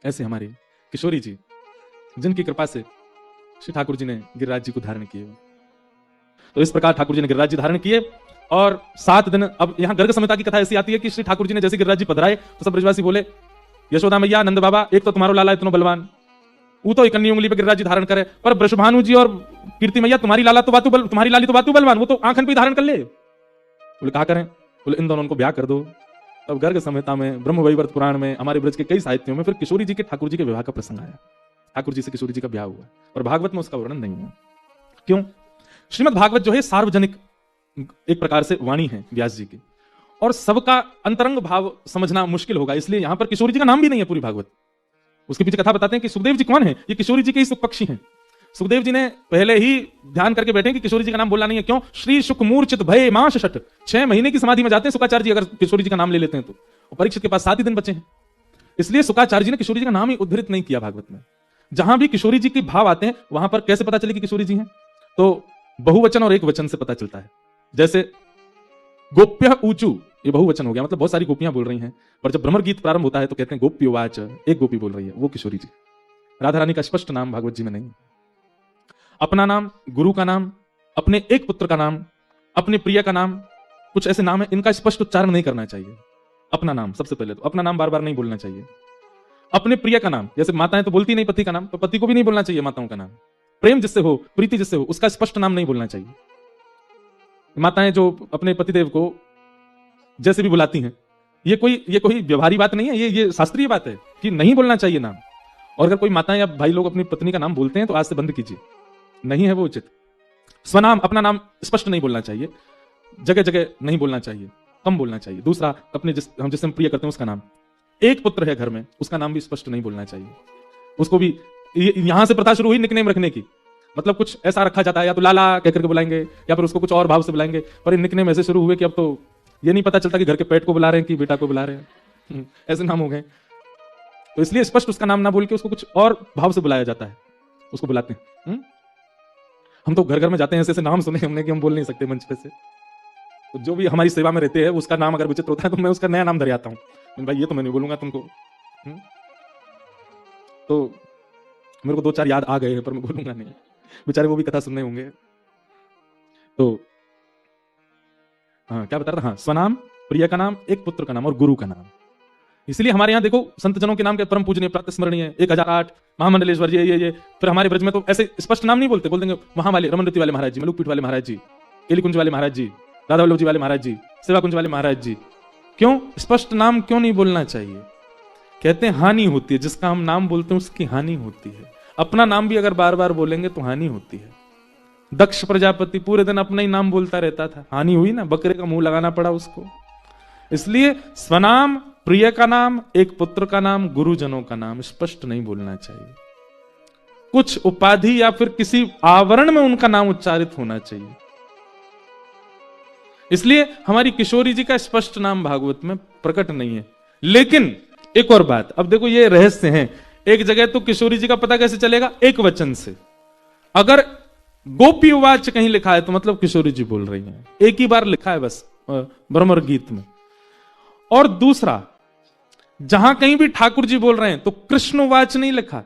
ऐसे हमारी किशोरी जी, जिनकी कृपा से श्री ठाकुर जी ने गिरिराज जी को धारण किए। तो इस प्रकार ठाकुर जी ने गिरिराज जी धारण किए और 7 दिन। अब यहां गर्ग संहिता की कथा ऐसी आती है कि श्री ठाकुर जी ने जैसे गिरिराज जी पधराए तो सब ब्रजवासी बोले यशोदा मैया नंद बाबा, एक तो तुम्हारो लाला इतनो बलवान, वो तो इकन्नी उंगली पे गिरिराज जी धारण करे, पर वृषभानु जी और कीर्ति मैया तुम्हारी लाला तो बातू बल, तुम्हारी लाली तो बातू बलवान, वो तो आंखन पे धारण कर ले। बोले कहा करें? बोले इन दोनों को ब्याह कर दो। तब गर्ग संहिता में, ब्रह्म वैवर्त पुराण में, हमारे ब्रज के कई साहित्यों में फिर किशोरी जी के ठाकुर जी के विवाह का प्रसंग आया। ठाकुर जी से किशोरी जी का ब्याह हुआ, और भागवत में उसका वर्णन नहीं है। क्यों? श्रीमद् भागवत जो है सार्वजनिक एक प्रकार से वाणी है व्यास जी की, और सबका अंतरंग भाव समझना मुश्किल होगा, इसलिए यहां पर किशोरी जी का नाम भी नहीं है पूरी भागवत। उसके पीछे कथा बताते हैं कि सुखदेव जी कौन है, ये किशोरी जी के ही सुख पक्षी हैं। सुखदेव जी ने पहले ही ध्यान करके बैठे कि किशोरी जी का नाम बोलना नहीं है। क्यों? श्री सुख मूर्छित भय मास शठ, 6 महीने की समाधि में जाते हैं सुखाचार्य जी अगर किशोरी जी का नाम ले लेते हैं तो, और परीक्षित के पास 7 ही दिन बचे हैं। इसलिए सुखाचार्य जी ने किशोरी जी का नाम ही उद्धृत नहीं किया भागवत में। जहां भी किशोरी जी के भाव आते हैं वहां पर कैसे पता चले कि किशोरी जी हैं? तो बहुवचन और एक वचन से पता चलता है। जैसे गोप्य ऊंचू, ये बहुवचन हो गया, मतलब बहुत सारी गोपियां बोल रही हैं, पर जब भ्रमर गीत प्रारंभ होता है तो कहते हैं गोप्योवाच, एक गोपी बोल रही है, वो किशोरी जी। राधा रानी का स्पष्ट नाम भागवत जी में नहीं। अपना नाम, गुरु का नाम, अपने एक पुत्र का नाम, अपने प्रिय का नाम, कुछ ऐसे नाम है इनका स्पष्ट उच्चारण नहीं करना चाहिए। अपना नाम सबसे पहले तो, अपना नाम बार बार नहीं बोलना चाहिए। अपने प्रिय का नाम, जैसे माताएं तो बोलती नहीं पति का नाम, तो पति को भी नहीं बोलना चाहिए माताओं का नाम। प्रेम जिससे हो, प्रीति जिससे हो, उसका स्पष्ट नाम नहीं बोलना चाहिए। माताएं जो अपने पतिदेव को जैसे भी बुलाती हैं, ये कोई व्यवहारिक बात नहीं है, ये शास्त्रीय बात है कि नहीं बोलना चाहिए नाम। और अगर कोई माताएं या भाई लोग अपनी पत्नी का नाम बोलते हैं तो आज से बंद कीजिए, नहीं है वो उचित। स्वनाम, अपना नाम स्पष्ट नहीं बोलना चाहिए, जगह जगह नहीं बोलना चाहिए, कम बोलना चाहिए। दूसरा, अपने हम जिससे प्रिय करते हैं उसका नाम, एक पुत्र है घर में उसका नाम भी स्पष्ट नहीं बोलना चाहिए। उसको भी यहां से प्रथा शुरू हुई निकनेम रखने की, मतलब कुछ ऐसा रखा जाता है, या तो लाला कह करके बुलाएंगे या फिर उसको कुछ और भाव से बुलाएंगे। पर इन निकनेम ऐसे शुरू हुए कि अब तो ये नहीं पता चलता कि घर के पेट को बुला रहे हैं कि बेटा को बुला रहे हैं, ऐसे नाम हो गए। तो इसलिए स्पष्ट उसका नाम ना बोल के उसको कुछ और भाव से बुलाया जाता है, उसको बुलाते हैं। हम तो घर घर में जाते हैं, ऐसे नाम सुने हमने कि हम बोल नहीं सकते मंच पे से। तो जो भी हमारी सेवा में रहते हैं उसका नाम अगर विचित्र होता है तो मैं उसका नया नाम धर आता हूँ, भाई ये तो मैं नहीं बोलूंगा तुमको। तो मेरे को 2-4 याद आ गए हैं पर मैं बोलूंगा नहीं, बेचारे वो भी कथा सुनने होंगे। तो हाँ, क्या बता रहा था? हाँ, स्वनाम, प्रिय का नाम, एक पुत्र का नाम और गुरु का नाम। इसलिए हमारे यहाँ देखो संत जनों के नाम के परम पूजनीय प्रातस्मरणीय 1008 महामंडलेश्वर जी, ये फिर हमारे ब्रज में तो ऐसे स्पष्ट नाम नहीं बोलते, बोल देंगे वहां वाले रमन ऋतु वाले महाराज जी, मलुक पीठ वाले महाराज जी, केली कुंज वाले महाराज जी, राधा वल्लभ जी वाले महाराज जी, सेवा कुंज वाले महाराज जी। क्यों स्पष्ट नाम क्यों नहीं बोलना चाहिए? कहते हैं हानि होती है, जिसका हम नाम बोलते हैं उसकी हानि होती है। अपना नाम भी अगर बार बार बोलेंगे तो हानि होती है। दक्ष प्रजापति पूरे दिन अपना ही नाम बोलता रहता था, हानि हुई ना, बकरे का मुंह लगाना पड़ा उसको। इसलिए स्वनाम, प्रिय का नाम, एक पुत्र का नाम, गुरुजनों का नाम स्पष्ट नहीं बोलना चाहिए। कुछ उपाधि या फिर किसी आवरण में उनका नाम उच्चारित होना चाहिए। इसलिए हमारी किशोरी जी का स्पष्ट नाम भागवत में प्रकट नहीं है। लेकिन एक और बात, अब देखो ये रहस्य है, एक जगह तो किशोरी जी का पता कैसे चलेगा? एक वचन से। अगर गोपी उवाच कहीं लिखा है तो मतलब किशोरी जी बोल रही हैं, एक ही बार लिखा है बस भ्रमर गीत में। और दूसरा, जहां कहीं भी ठाकुर जी बोल रहे हैं तो कृष्ण उवाच नहीं लिखा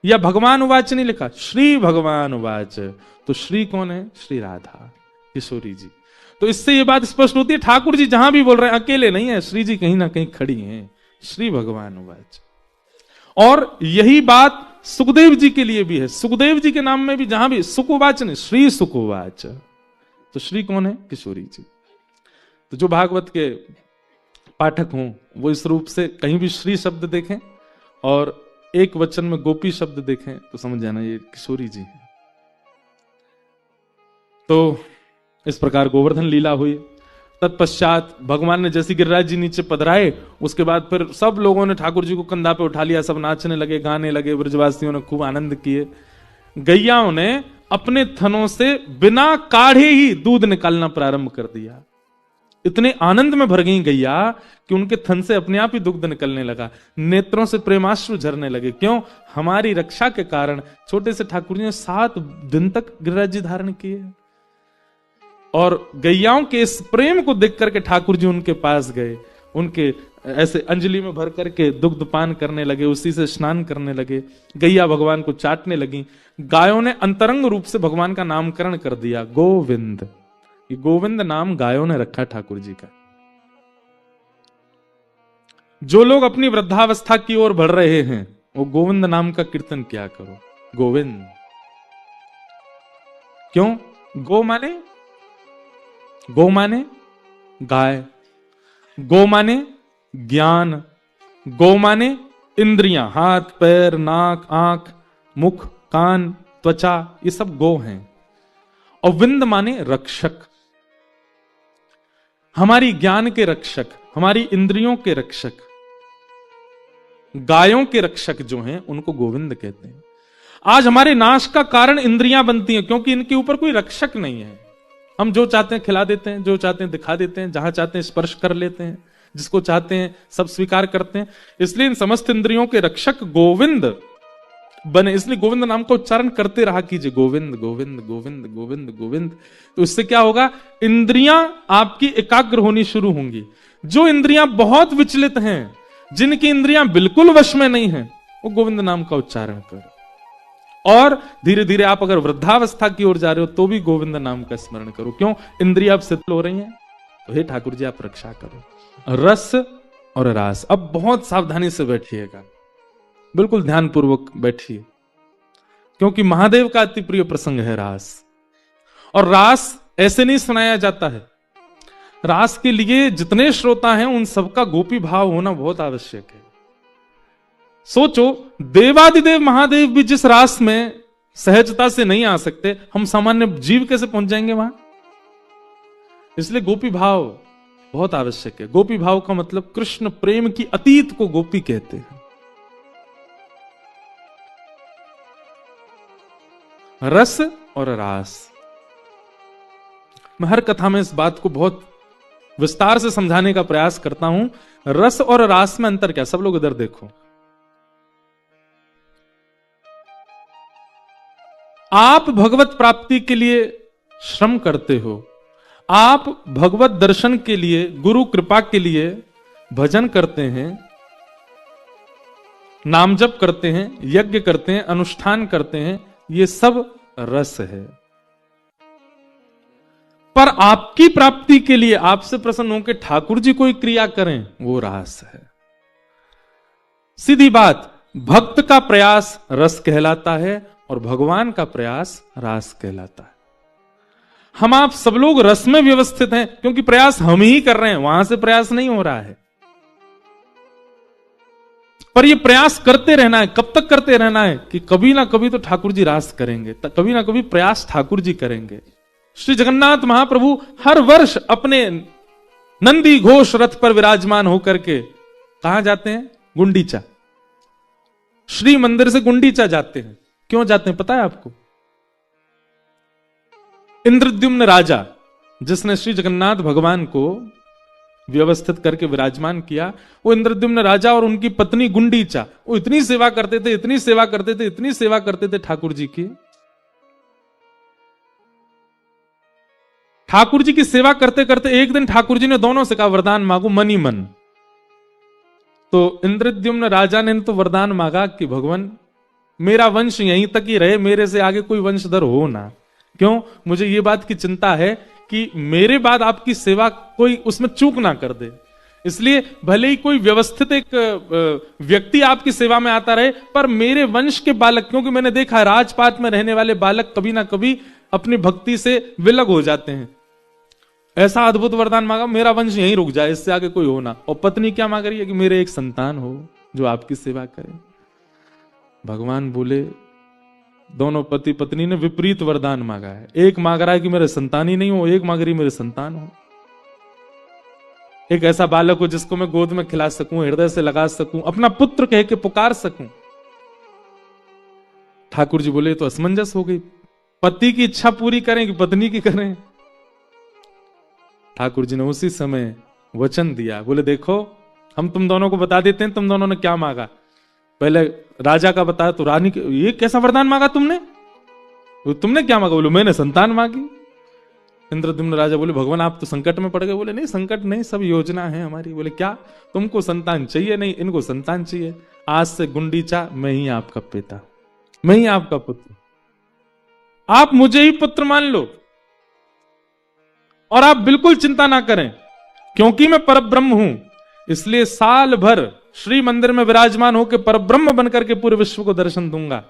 या भगवान उवाच नहीं लिखा, श्री भगवान उवाच। तो श्री कौन है? श्री राधा, किशोरी जी। तो इससे ये बात स्पष्ट होती है, ठाकुर जी जहां भी बोल रहे हैं अकेले नहीं है, श्री जी कहीं ना कहीं खड़ी हैं। श्री भगवान उवाच। और यही बात सुखदेव जी के लिए भी है। सुखदेव जी के नाम में भी जहां भी सुखवाच नहीं, श्री सुखवाच। तो श्री कौन है? किशोरी जी। तो जो भागवत के पाठक हों वो इस रूप से कहीं भी श्री शब्द देखें और एक वचन में गोपी शब्द देखें तो समझ जाना ये किशोरी जी हैं। तो इस प्रकार गोवर्धन लीला हुई। तत्पश्चात भगवान ने जैसे गिरिराज जी नीचे पधराए, उसके बाद फिर सब लोगों ने ठाकुर जी को कंधा पे उठा लिया, सब नाचने लगे, गाने लगे, ब्रजवासियों ने खूब आनंद किए। गैयाओं ने अपने थनों से बिना काढ़े ही दूध निकालना प्रारंभ कर दिया। इतने आनंद में भर गई गैया कि उनके थन से अपने आप ही दुग्ध निकलने लगा, नेत्रों से प्रेमाश्रु झरने लगे। क्यों? हमारी रक्षा के कारण छोटे से ठाकुर जी ने 7 दिन तक गिरिराज जी धारण किए। और गैयाओं के इस प्रेम को देख करके ठाकुर जी उनके पास गए, उनके ऐसे अंजलि में भर करके दुग्ध पान करने लगे, उसी से स्नान करने लगे। गैया भगवान को चाटने लगी। गायों ने अंतरंग रूप से भगवान का नामकरण कर दिया, गोविंद। ये गोविंद नाम गायों ने रखा ठाकुर जी का। जो लोग अपनी वृद्धावस्था की ओर बढ़ रहे हैं वो गोविंद नाम का कीर्तन क्या करो, गोविंद। क्यों? गो माने गाय, गो माने ज्ञान, गो माने इंद्रियां, हाथ पैर नाक आंख मुख कान त्वचा, ये सब गो हैं। और विंद माने रक्षक, हमारी ज्ञान के रक्षक, हमारी इंद्रियों के रक्षक, गायों के रक्षक जो हैं उनको गोविंद कहते हैं। आज हमारे नाश का कारण इंद्रियां बनती हैं क्योंकि इनके ऊपर कोई रक्षक नहीं है। हम जो चाहते हैं खिला देते हैं, जो चाहते हैं दिखा देते हैं, जहां चाहते हैं स्पर्श कर लेते हैं, जिसको चाहते हैं सब स्वीकार करते हैं। इसलिए इन समस्त इंद्रियों के रक्षक गोविंद बने। इसलिए गोविंद नाम का उच्चारण करते रहा कीजिए, गोविंद गोविंद गोविंद गोविंद गोविंद। तो इससे क्या होगा? इंद्रियां आपकी एकाग्र होनी शुरू होंगी। जो इंद्रियां बहुत विचलित हैं, जिनकी इंद्रियां बिल्कुल वश में नहीं है, वो गोविंद नाम का उच्चारण करो। और धीरे धीरे आप अगर वृद्धावस्था की ओर जा रहे हो तो भी गोविंद नाम का स्मरण करो। क्यों? इंद्रियां अब शिथिल हो रही हैं, तो हे ठाकुर जी आप रक्षा करो। रस और रास, अब बहुत सावधानी से बैठिएगा, बिल्कुल ध्यानपूर्वक बैठिए, क्योंकि महादेव का अति प्रिय प्रसंग है रास। और रास ऐसे नहीं सुनाया जाता है। रास के लिए जितने श्रोता हैं उन सबका गोपी भाव होना बहुत आवश्यक है। सोचो, देवादिदेव महादेव भी जिस रास में सहजता से नहीं आ सकते, हम सामान्य जीव कैसे पहुंच जाएंगे वहां? इसलिए गोपी भाव बहुत आवश्यक है। गोपी भाव का मतलब कृष्ण प्रेम की अतीत को गोपी कहते हैं। रस और रास, मैं हर कथा में इस बात को बहुत विस्तार से समझाने का प्रयास करता हूं। रस और रास में अंतर क्या? सब लोग इधर देखो। आप भगवत प्राप्ति के लिए श्रम करते हो, आप भगवत दर्शन के लिए, गुरु कृपा के लिए भजन करते हैं, नाम जप करते हैं, यज्ञ करते हैं, अनुष्ठान करते हैं, ये सब रस है। पर आपकी प्राप्ति के लिए आपसे प्रसन्न होकर ठाकुर जी कोई क्रिया करें, वो रास है। सीधी बात, भक्त का प्रयास रस कहलाता है और भगवान का प्रयास रास कहलाता है। हम आप सब लोग रस में व्यवस्थित हैं क्योंकि प्रयास हम ही कर रहे हैं, वहां से प्रयास नहीं हो रहा है। पर ये प्रयास करते रहना है। कब तक करते रहना है? कि कभी ना कभी तो ठाकुर जी रास करेंगे, कभी ना कभी प्रयास ठाकुर जी करेंगे। श्री जगन्नाथ महाप्रभु हर वर्ष अपने नंदी घोष रथ पर विराजमान होकर के कहां जाते हैं? गुंडीचा। श्री मंदिर से गुंडीचा जाते हैं। क्यों जाते हैं पता है आपको? इंद्रद्युम्न राजा, जिसने श्री जगन्नाथ भगवान को व्यवस्थित करके विराजमान किया, वो इंद्रद्युम्न राजा और उनकी पत्नी गुंडीचा, वो इतनी सेवा करते थे, इतनी सेवा करते थे, इतनी सेवा करते थे ठाकुर जी की। ठाकुर जी की सेवा करते करते एक दिन ठाकुर जी ने दोनों से कहा वरदान मांगो मन ही मन। तो इंद्रद्युम्न राजा ने तो वरदान मांगा कि भगवान मेरा वंश यहीं तक ही रहे, मेरे से आगे कोई वंशधर हो ना। क्यों? मुझे ये बात की चिंता है कि मेरे बाद आपकी सेवा कोई उसमें चूक ना कर दे। इसलिए भले ही कोई व्यवस्थित एक व्यक्ति आपकी सेवा में आता रहे, पर मेरे वंश के बालक, क्योंकि मैंने देखा है राजपाट में रहने वाले बालक कभी ना कभी अपनी भक्ति से विलग हो जाते हैं। ऐसा अद्भुत वरदान मांगा, मेरा वंश यहीं रुक जाए, इससे आगे कोई हो ना। और पत्नी क्या मांग रही है कि मेरे एक संतान हो जो आपकी सेवा करे। भगवान बोले, दोनों पति पत्नी ने विपरीत वरदान मांगा है। एक मांग रहा है कि मेरे संतान ही नहीं हो, एक मांग रही मेरे संतान हो। एक ऐसा बालक हो जिसको मैं गोद में खिला सकूं, हृदय से लगा सकूं, अपना पुत्र कह के पुकार सकूं। ठाकुर जी बोले, तो असमंजस हो गई, पति की इच्छा पूरी करें कि पत्नी की करें। ठाकुर जी ने उसी समय वचन दिया, बोले देखो हम तुम दोनों को बता देते हैं तुम दोनों ने क्या मांगा। पहले राजा का बताया तो रानी के, ये कैसा वरदान मांगा तुमने, तुमने क्या मांगा? बोले मैंने संतान मांगी। इंद्रद्युम्न राजा बोले, भगवान आप तो संकट में पड़ गए। बोले नहीं संकट नहीं, सब योजना है हमारी। बोले क्या? तुमको संतान चाहिए? नहीं, इनको संतान चाहिए। आज से गुंडीचा मैं ही आपका पिता, मैं ही आपका पुत्र, आप मुझे ही पुत्र मान लो और आप बिल्कुल चिंता ना करें, क्योंकि मैं परब्रह्म हूं। इसलिए साल भर श्री मंदिर में विराजमान होकर परब्रह्म बनकर के पूरे विश्व को दर्शन दूंगा।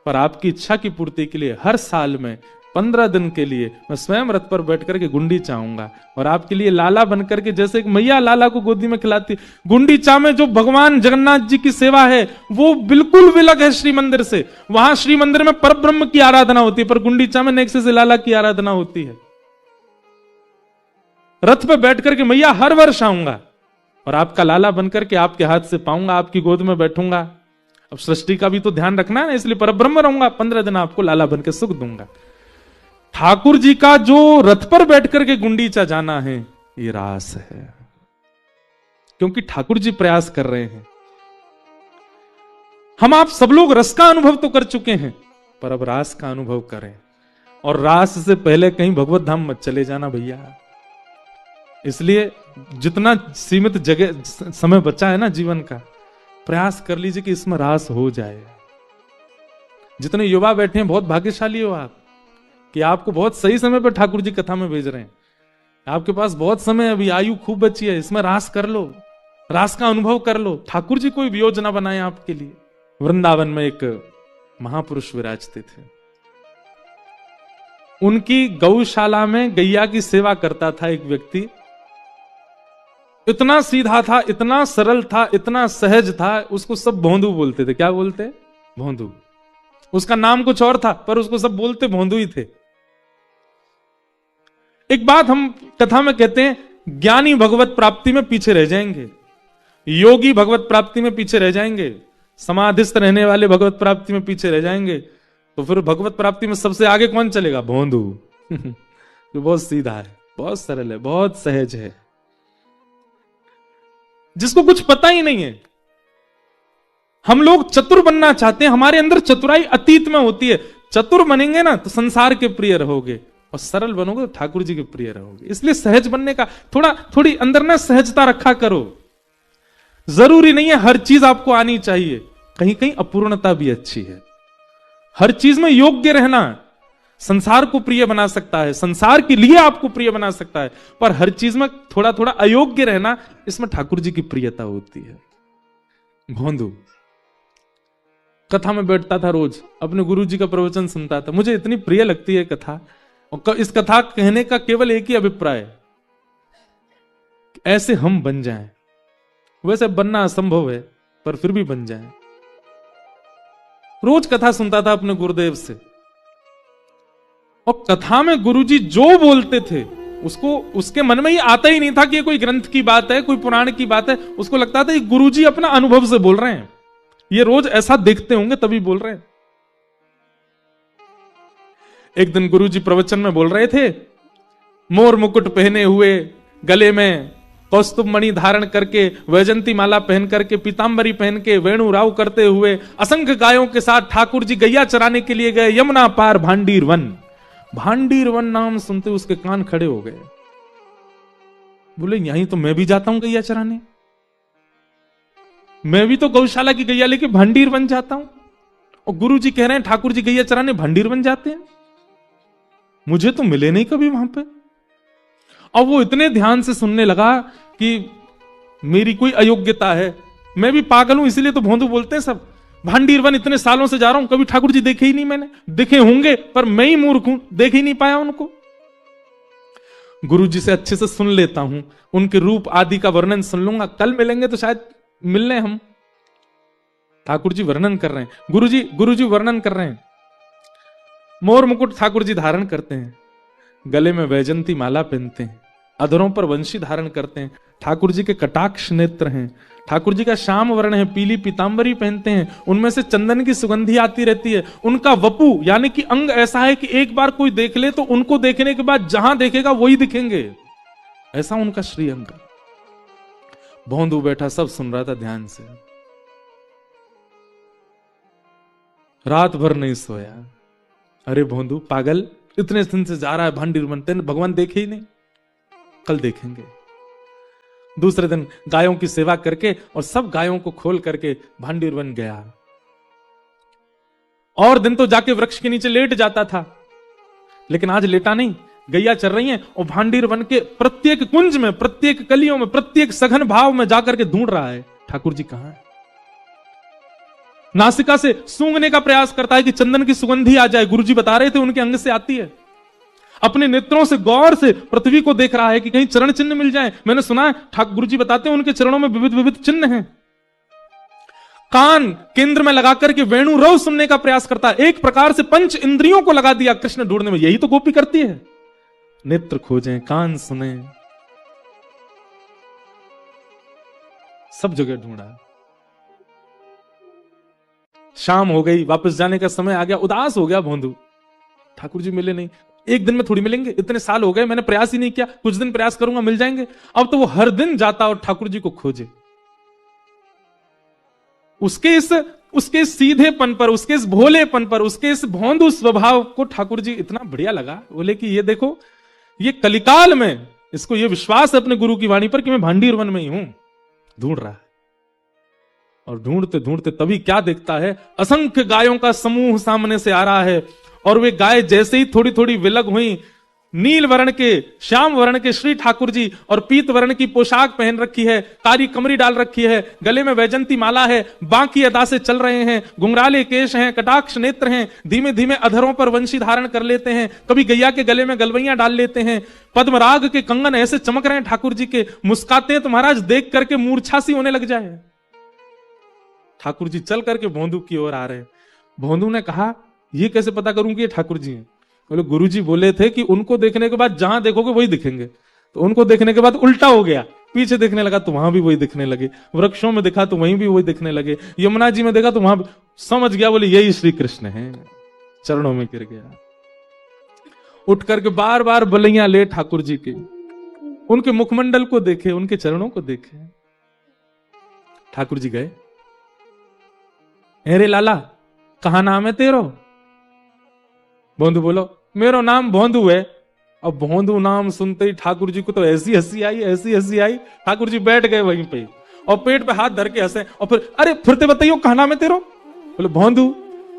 पर आपकी इच्छा की पूर्ति के लिए हर साल में 15 दिन के लिए मैं स्वयं रथ पर बैठ करके गुंडीचा आऊंगा और आपके लिए लाला बनकर के, जैसे एक मैया लाला को गोदी में खिलाती, गुंडीचा में जो भगवान जगन्नाथ जी की सेवा है वो बिल्कुल विलग है श्री मंदिर से। वहां श्री मंदिर में परब्रह्म की आराधना होती है, पर गुंडीचा में नेक्से से लाला की आराधना होती है। रथ पे बैठ करके मैया हर वर्ष आऊंगा और आपका लाला बनकर के आपके हाथ से पाऊंगा, आपकी गोद में बैठूंगा। अब सृष्टि का भी तो ध्यान रखना है ना, इसलिए परब्रह्म रहूंगा, 15 दिन आपको लाला बन के सुख दूंगा। ठाकुर जी का जो रथ पर बैठ करके गुंडीचा जाना है ये रास है, क्योंकि ठाकुर जी प्रयास कर रहे हैं। हम आप सब लोग रस का अनुभव तो कर चुके हैं, पर अब रास का अनुभव करें। और रास से पहले कहीं भगवत धाम मत चले जाना भैया। इसलिए जितना सीमित जगह समय बचा है ना जीवन का, प्रयास कर लीजिए कि इसमें रास हो जाए। जितने युवा बैठे हैं बहुत भाग्यशाली हो आप कि आपको बहुत सही समय पर ठाकुर जी कथा में भेज रहे हैं। आपके पास बहुत समय, अभी आयु खूब बची है, इसमें रास कर लो, रास का अनुभव कर लो। ठाकुर जी कोई योजना बनाए आपके लिए। वृंदावन में एक महापुरुष विराजते थे, उनकी गौशाला में गैया की सेवा करता था एक व्यक्ति। इतना सीधा था, इतना सरल था, इतना सहज था, उसको सब भोंदू बोलते थे। क्या बोलते? भोंदू। उसका नाम कुछ और था, पर उसको सब बोलते भोंदू ही थे। एक बात हम कथा में कहते हैं, ज्ञानी भगवत प्राप्ति में पीछे रह जाएंगे, योगी भगवत प्राप्ति में पीछे रह जाएंगे, समाधिस्थ रहने वाले भगवत प्राप्ति में पीछे रह जाएंगे। तो फिर भगवत प्राप्ति में सबसे आगे कौन चलेगा? भोंदू। जो बहुत सीधा है, बहुत सरल है, बहुत सहज है, जिसको कुछ पता ही नहीं है। हम लोग चतुर बनना चाहते हैं, हमारे अंदर चतुराई अतीत में होती है। चतुर बनेंगे ना तो संसार के प्रिय रहोगे, और सरल बनोगे तो ठाकुर जी के प्रिय रहोगे। इसलिए सहज बनने का थोड़ी अंदर ना सहजता रखा करो। जरूरी नहीं है हर चीज आपको आनी चाहिए, कहीं कहीं अपूर्णता भी अच्छी है। हर चीज में योग्य रहना संसार को प्रिय बना सकता है, संसार के लिए आपको प्रिय बना सकता है, पर हर चीज में थोड़ा थोड़ा अयोग्य रहना, इसमें ठाकुर जी की प्रियता होती है। भोंदू कथा में बैठता था, रोज अपने गुरु जी का प्रवचन सुनता था। मुझे इतनी प्रिय लगती है कथा, और इस कथा कहने का केवल एक ही अभिप्राय है, ऐसे हम बन जाएं। वैसे बनना असंभव है, पर फिर भी बन जाएं। रोज कथा सुनता था अपने गुरुदेव से, और कथा में गुरुजी जो बोलते थे उसको उसके मन में ही आता ही नहीं था कि ये कोई ग्रंथ की बात है, कोई पुराण की बात है। उसको लगता था ये गुरुजी अपना अनुभव से बोल रहे हैं, ये रोज ऐसा देखते होंगे तभी बोल रहे हैं। एक दिन गुरुजी प्रवचन में बोल रहे थे, मोर मुकुट पहने हुए, गले में कौस्तुभ मणि धारण करके, वैजंती माला पहन करके, पीतांबरी पहन के, वेणु राव करते हुए, असंख्य गायों के साथ ठाकुर जी गैया चराने के लिए गए यमुना पार भांडीर वन। भांडीर वन नाम सुनते उसके कान खड़े हो गए। बोले यहीं तो मैं भी जाता हूं गैया चराने, मैं भी तो गौशाला की गैया लेके भांडीर वन जाता हूं, और गुरु जी कह रहे हैं ठाकुर जी गैया चराने भांडीर वन जाते हैं। मुझे तो मिले नहीं कभी वहां पे, और वो इतने ध्यान से सुनने लगा कि मेरी कोई अयोग्यता है, मैं भी पागल हूं, इसलिए तो भोंदू बोलते हैं सब। भांडीरवन इतने सालों से जा रहा हूं, कभी ठाकुर जी देखे ही नहीं मैंने, देखे होंगे पर मैं ही मूर्ख हूं, देख ही नहीं पाया उनको। गुरु जी से अच्छे से सुन लेता हूं, उनके रूप आदि का वर्णन सुन लूंगा, कल मिलेंगे तो शायद मिल लें हम। ठाकुर जी वर्णन कर रहे हैं, गुरु जी वर्णन कर रहे हैं। मोर मुकुट ठाकुर जी धारण करते हैं, गले में वैजंती माला पहनते हैं, अधरों पर वंशी धारण करते हैं, ठाकुर जी के कटाक्ष नेत्र हैं, ठाकुर जी का श्याम वर्ण है, पीली पीतांबरी पहनते हैं, उनमें से चंदन की सुगंधी आती रहती है। उनका वपु यानी कि अंग ऐसा है कि एक बार कोई देख ले तो उनको देखने के बाद जहां देखेगा वही दिखेंगे, ऐसा उनका श्रीअंग। भोंदू बैठा सब सुन रहा था ध्यान से, रात भर नहीं सोया। अरे भोंदू पागल, इतने दिन से जा रहा है भांडीरवन, तेने भगवान देखे ही नहीं, कल देखेंगे। दूसरे दिन गायों की सेवा करके और सब गायों को खोल करके भांडीरवन गया। और दिन तो जाके वृक्ष के नीचे लेट जाता था, लेकिन आज लेटा नहीं, गैया चल रही हैं और भांडीरवन के प्रत्येक कुंज में, प्रत्येक कलियों में, प्रत्येक सघन भाव में जाकर के ढूंढ रहा है ठाकुर जी कहां है। नासिका से सूंघने का प्रयास करता है कि चंदन की सुगंधी आ जाए, गुरुजी बता रहे थे उनके अंग से आती है। अपने नेत्रों से गौर से पृथ्वी को देख रहा है कि कहीं चरण चिन्ह मिल जाए। मैंने सुना है ठाकुर गुरुजी बताते हैं उनके चरणों में विविध विविध चिन्ह हैं। कान केंद्र में लगाकर के वेणु रव सुनने का प्रयास करता है, एक प्रकार से पंच इंद्रियों को लगा दिया कृष्ण ढूंढने में। यही तो गोपी करती है, नेत्र खोजें, कान सुने, सब जगह ढूंढा। शाम हो गई, वापस जाने का समय आ गया, उदास हो गया भोंदू, ठाकुर जी मिले नहीं। एक दिन में थोड़ी मिलेंगे, इतने साल हो गए, मैंने प्रयास ही नहीं किया, कुछ दिन प्रयास करूंगा मिल जाएंगे। अब तो वो हर दिन जाता और ठाकुर जी को खोजे। उसके इस सीधेपन पर, उसके इस भोलेपन पर, उसके इस भोंदू स्वभाव को ठाकुर जी इतना बढ़िया लगा। बोले कि ये देखो, ये कलिकाल में इसको ये विश्वास है अपने गुरु की वाणी पर कि मैं भांडीरवन में ही हूं, ढूंढ रहा है। और ढूंढते ढूंढते तभी क्या देखता है, असंख्य गायों का समूह सामने से आ रहा है। और वे गाय जैसे ही थोड़ी थोड़ी विलग हुई, नील वर्ण के, श्याम वर्ण के श्री ठाकुर जी और पीत वर्ण की पोशाक पहन रखी है, कारी कमरी डाल रखी है, गले में वैजंती माला है, बांकी अदा से चल रहे हैं, घुंघराले केश हैं, कटाक्ष नेत्र हैं, धीमे धीमे अधरों पर वंशी धारण कर लेते हैं, कभी गैया के गले में गलवैया डाल लेते हैं, पद्मराग के कंगन ऐसे चमक रहे हैं ठाकुर जी के, मुस्काते हैं तो महाराज देख करके मूर्छा सी होने लग जाए। ठाकुर जी चल करके भोंदू की ओर आ रहे। भोंदू ने कहा ये कैसे पता करूं कि ये ठाकुर जी हैं? बोले गुरु जी बोले थे कि उनको देखने के बाद जहां देखोगे वही दिखेंगे। तो उनको देखने के बाद उल्टा हो गया, पीछे देखने लगा तो वहां भी वही दिखने लगे, वृक्षों में देखा तो वहीं भी वही दिखने लगे, यमुना जी में देखा तो वहां भी। समझ गया, बोले यही श्री कृष्ण है। चरणों में गिर गया, उठ करके बार बार बलैया ले ठाकुर जी के, उनके मुखमंडल को देखे, उनके चरणों को देखे। ठाकुर जी गए, अरे लाला कहा नाम है तेरो? भोंदू बोलो मेरो नाम भोंदू है। अब भोंदू नाम सुनते ही ठाकुर जी को तो ऐसी हंसी आई, ऐसी हंसी आई, ठाकुर जी बैठ गए वहीं पे और पेट पे हाथ धर के हंसे। और फिर अरे फिरते बताइयो कहा नाम है तेरो? बोले भोंदू।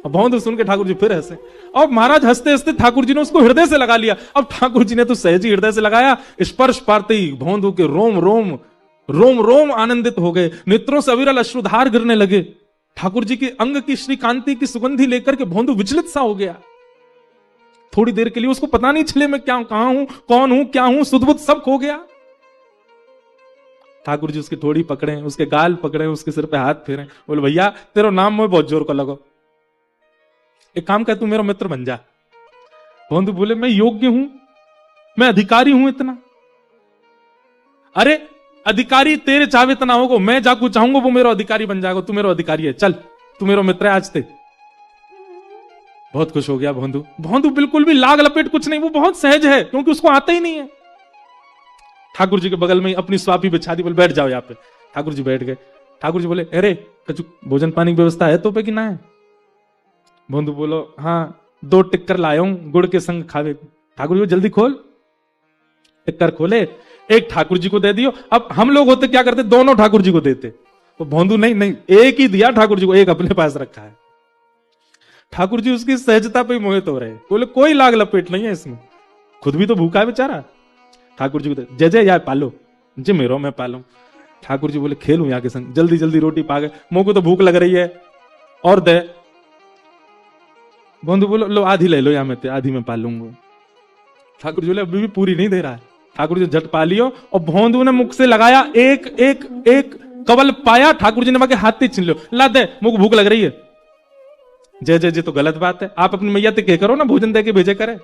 और भोंदू सुन के ठाकुर जी फिर हंसे। और महाराज हंसते हंसते ठाकुर जी ने उसको हृदय से लगा लिया। अब ठाकुर जी ने तो सहज ही हृदय से लगाया, स्पर्श पाते ही भोंदू के रोम रोम रोम रोम आनंदित हो गए, नेत्रों से अविरल अश्रुधार गिरने लगे। ठाकुर जी के अंग की श्रीकांति की सुगंधी लेकर के भोंदू विचलित सा हो गया। थोड़ी देर के लिए उसको पता नहीं चले मैं क्या, कहां हूं, कौन हूं, क्या हूं, सुध-बुध सब खो गया। ठाकुर जी उसकी थोड़ी पकड़े, उसके गाल पकड़े, उसके सिर पे हाथ फेरे, बोले भैया तेरा नाम में बहुत जोर को लगो, एक काम कर तू मेरा मित्र बन जा। भोंदू बोले मैं योग्य हूं, मैं अधिकारी हूं इतना? अरे अधिकारी तेरे चाहे इतना होगा, मैं जाकू चाहूंगा वो मेरा अधिकारी बन जाएगा, तू मेरा अधिकारी है, चल तू मेरा मित्र है आज से। बहुत खुश हो गया भोंदू। भोंदू बिल्कुल भी लाग लपेट कुछ नहीं, वो बहुत सहज है क्योंकि उसको आता ही नहीं है। ठाकुर जी के बगल में अपनी स्वापी बिछा दी, बोले बैठ जाओ यहाँ पे। ठाकुर जी बैठ गए। ठाकुर जी बोले अरे कछु भोजन पानी की व्यवस्था है तो पे कि ना है? भोंदू बोलो हाँ 2 टिक्कर लाया हूं, गुड़ के संग खावे। ठाकुर जी जल्दी खोल। टिक्कर खोले, एक ठाकुर जी को दे दियो। अब हम लोग होते क्या करते, दोनों ठाकुर जी को देते। तो भोंदू नहीं एक ही दिया ठाकुर जी को, एक अपने पास रखा है। ठाकुर जी उसकी सहजता पे मोहित हो रहे, बोले कोई लाग लपेट नहीं है इसमें, खुद भी तो भूखा है बेचारा। ठाकुर जी को जय जय यार पालो जी मेरो मैं पालू। ठाकुर जी बोले खेलूं यहाँ के संग, जल्दी जल्दी रोटी पा गए, मुंह को तो भूख लग रही है और दे। बंधु बोलो लो आधी ले लो, या मैं आधी में पालूंगा। ठाकुर जी बोले अभी भी पूरी नहीं दे रहा है। ठाकुर जी झट पा लियो और भोंदू ने मुख से लगाया, एक एक एक कवल पाया। ठाकुर जी ने बाकी हाथ से छीन लो, ला दे मुझे भूख लग रही है। जय जय जी तो गलत बात है, आप अपनी मैया से कह करो ना भोजन दे के भेजे करे।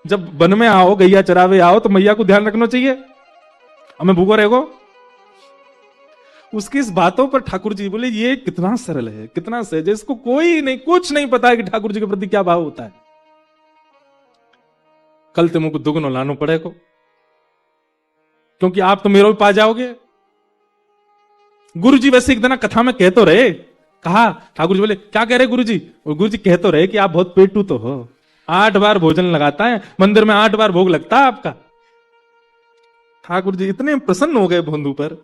जब वन में आओ गैया चरावे आओ तो मैया को ध्यान रखना चाहिए, हमें भूखो रहेगो। उसकी इस बातों पर ठाकुर जी बोले ये कितना सरल है, कितना सहज है, इसको कोई नहीं कुछ नहीं पता है कि ठाकुर जी के प्रति क्या भाव होता है। कल ते मुझको दुगनो लानो पड़ेगा, क्योंकि आप तो मेरे भी पा जाओगे। गुरु जी वैसे एक दिन कथा में कह तो रहे, कहा ठाकुर जी बोले क्या कह रहे गुरु जी? और गुरु जी कह तो रहे कि आप बहुत पेटू तो हो, 8 बार भोजन लगाता है, मंदिर में 8 बार भोग लगता है आपका। ठाकुर जी इतने प्रसन्न हो गए भोंदू पर।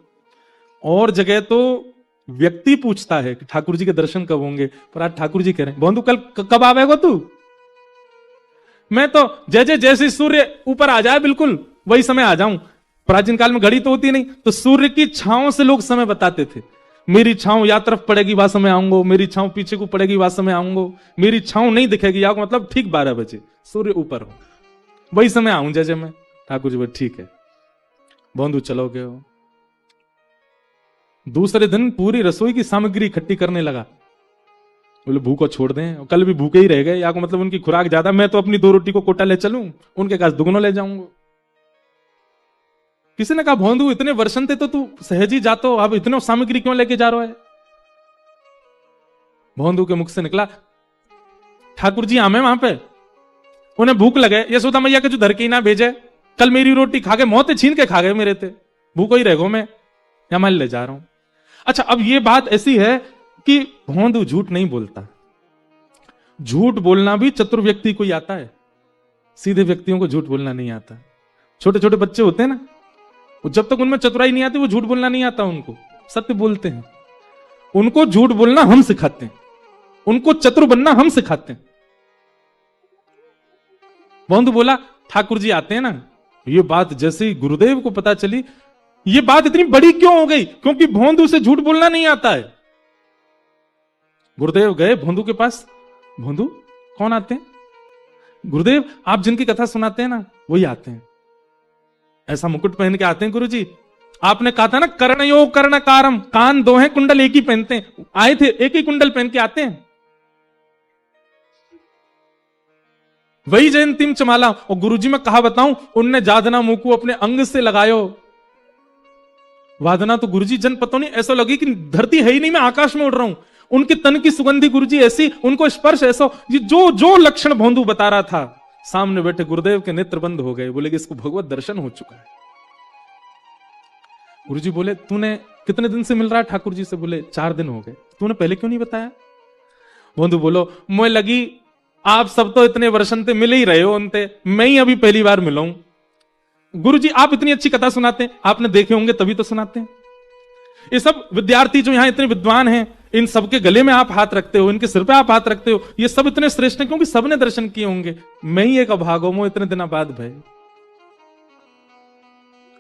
और जगह तो व्यक्ति पूछता है कि ठाकुर जी के दर्शन कब होंगे, पर आज ठाकुर जी कह रहे हैं भोंदू कल कब आवेगा तू? मैं तो जैसे जैसे सूर्य ऊपर आ जाए बिल्कुल वही समय आ जाऊं। प्राचीन काल में घड़ी तो होती नहीं, तो सूर्य की छांव से लोग समय बताते थे। मेरी छांव या तरफ पड़ेगी वहां समय आऊंगा, मेरी छांव पीछे को पड़ेगी वहां समय आऊंगा, मेरी छांव नहीं दिखेगी आऊंगा, मतलब ठीक 12 बजे सूर्य ऊपर हो वही समय आऊं जैसे मैं। ठाकुर जी बोले ठीक है भोंदू चलोगे हो। दूसरे दिन पूरी रसोई की सामग्री इकट्ठी करने लगा। बोले भूखो छोड़ दें, कल भी भूखे ही रह गए, या को मतलब उनकी खुराक ज्यादा, मैं तो अपनी 2 रोटी को कोटा ले चलूं, उनके पास दुगनो ले जाऊंगा। किसी ने कहा भोंदू इतने वर्षन थे तो तू सहज ही जातो, अब इतने सामग्री क्यों लेके जा रहा है? भोंदू के मुख से निकला ठाकुर जी आमे वहां पे, उन्हें भूख लगे, यशोदा मैया के जो धर के ना भेजे, कल मेरी रोटी खा गए, मोते छीन के खा गए मेरे थे, भूखो ही रह गो, मैं या मैं ले जा रहा हूं। अच्छा अब ये बात ऐसी है कि भोंदू झूठ नहीं बोलता। झूठ बोलना भी चतुर व्यक्ति को ही आता है, सीधे व्यक्तियों को झूठ बोलना नहीं आता। छोटे छोटे बच्चे होते हैं ना, जब तक उनमें चतुराई नहीं आती वो झूठ बोलना नहीं आता उनको, सत्य बोलते हैं। उनको झूठ बोलना हम सिखाते हैं, उनको चतुर बनना हम सिखाते हैं। भोंदू बोला ठाकुर जी आते हैं ना। ये बात जैसे ही गुरुदेव को पता चली, ये बात इतनी बड़ी क्यों हो गई? क्योंकि भोंदू से झूठ बोलना नहीं आता है। गुरुदेव गए भोंदू के पास, भोंदू कौन आते हैं? गुरुदेव आप जिनकी कथा सुनाते हैं ना वही आते हैं। ऐसा मुकुट पहन के आते हैं गुरु जी। आपने कहा था ना कर्णयो कर्णकारम, कान 2 हैं कुंडल एक ही पहनते हैं, आए थे एक ही कुंडल पहन के आते हैं। वही जयंतीम चमाला। और गुरुजी मैं कहा बताऊं, उनने जादना मुकु अपने अंग से लगायो। वादना तो गुरुजी जन पता नहीं, ऐसा लगी कि धरती है ही नहीं, मैं आकाश में उड़ रहा हूं। उनके तन की सुगंधी गुरुजी ऐसी, उनको स्पर्श ऐसा, जो जो लक्षण भोंदू बता रहा था, सामने बैठे गुरुदेव के नेत्र बंद हो गए। बोले कि इसको भगवत दर्शन हो चुका है। गुरुजी बोले तूने कितने दिन से मिल रहा है ठाकुर जी से? बोले 4 दिन हो गए। तूने पहले क्यों नहीं बताया? भोंदू बोलो मुझे लगी आप सब तो इतने वर्षन से मिल ही रहे हो उनते, मैं ही अभी पहली बार मिला हूं। गुरुजी आप इतनी अच्छी कथा सुनाते हैं, आपने देखे होंगे तभी तो सुनाते हैं। ये सब विद्यार्थी जो यहां इतने विद्वान हैं, इन सबके गले में आप हाथ रखते हो, इनके सिर पे आप हाथ रखते हो, ये सब इतने श्रेष्ठ हैं क्योंकि सबने दर्शन किए होंगे। मैं ही एक अभागो मो इतने दिनों बाद भाई।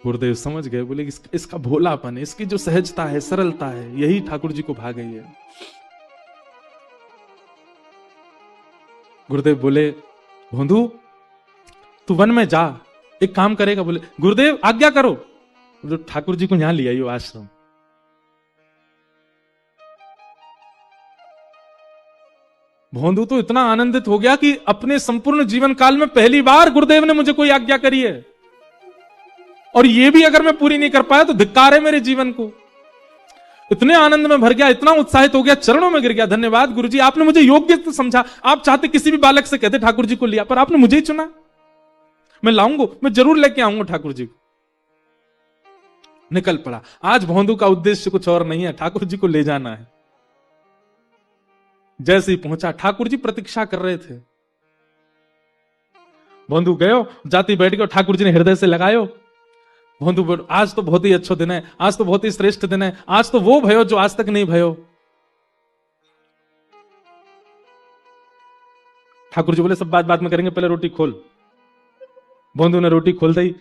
गुरुदेव समझ गए, बोले इसका भोलापन, इसकी जो सहजता है, सरलता है, यही ठाकुर जी को भा गई है। गुरुदेव बोले भोंदू तू वन में जा, एक काम करेगा? बोले गुरुदेव आज्ञा करो। तो ठाकुर जी को यहां ले आइयो आश्रम। भोंदू तो इतना आनंदित हो गया कि अपने संपूर्ण जीवन काल में पहली बार गुरुदेव ने मुझे कोई आज्ञा करी है, और ये भी अगर मैं पूरी नहीं कर पाया तो धिक्कार है मेरे जीवन को। इतने आनंद में भर गया, इतना उत्साहित हो गया, चरणों में गिर गया। धन्यवाद गुरुजी, आपने मुझे योग्य तो समझा। आप चाहते किसी भी बालक से कहते ठाकुर जी को लिया, पर आपने मुझे ही चुना। मैं लाऊंगा, मैं जरूर लेके आऊंगा ठाकुर जी को। निकल पड़ा। आज भोंदू का उद्देश्य कुछ और नहीं है, ठाकुर जी को ले जाना है। जैसे ही पहुंचा, ठाकुर जी प्रतीक्षा कर रहे थे। भोंदू गयो, जाति बैठ गयो, ठाकुर जी ने हृदय से लगायो। भोंदू आज तो बहुत ही अच्छा दिन है, आज तो बहुत ही श्रेष्ठ दिन है, आज तो वो भयो जो आज तक नहीं भयो। ठाकुर जी बोले सब बात बात में करेंगे, पहले रोटी खोल। भोंदू ने रोटी खोल दी।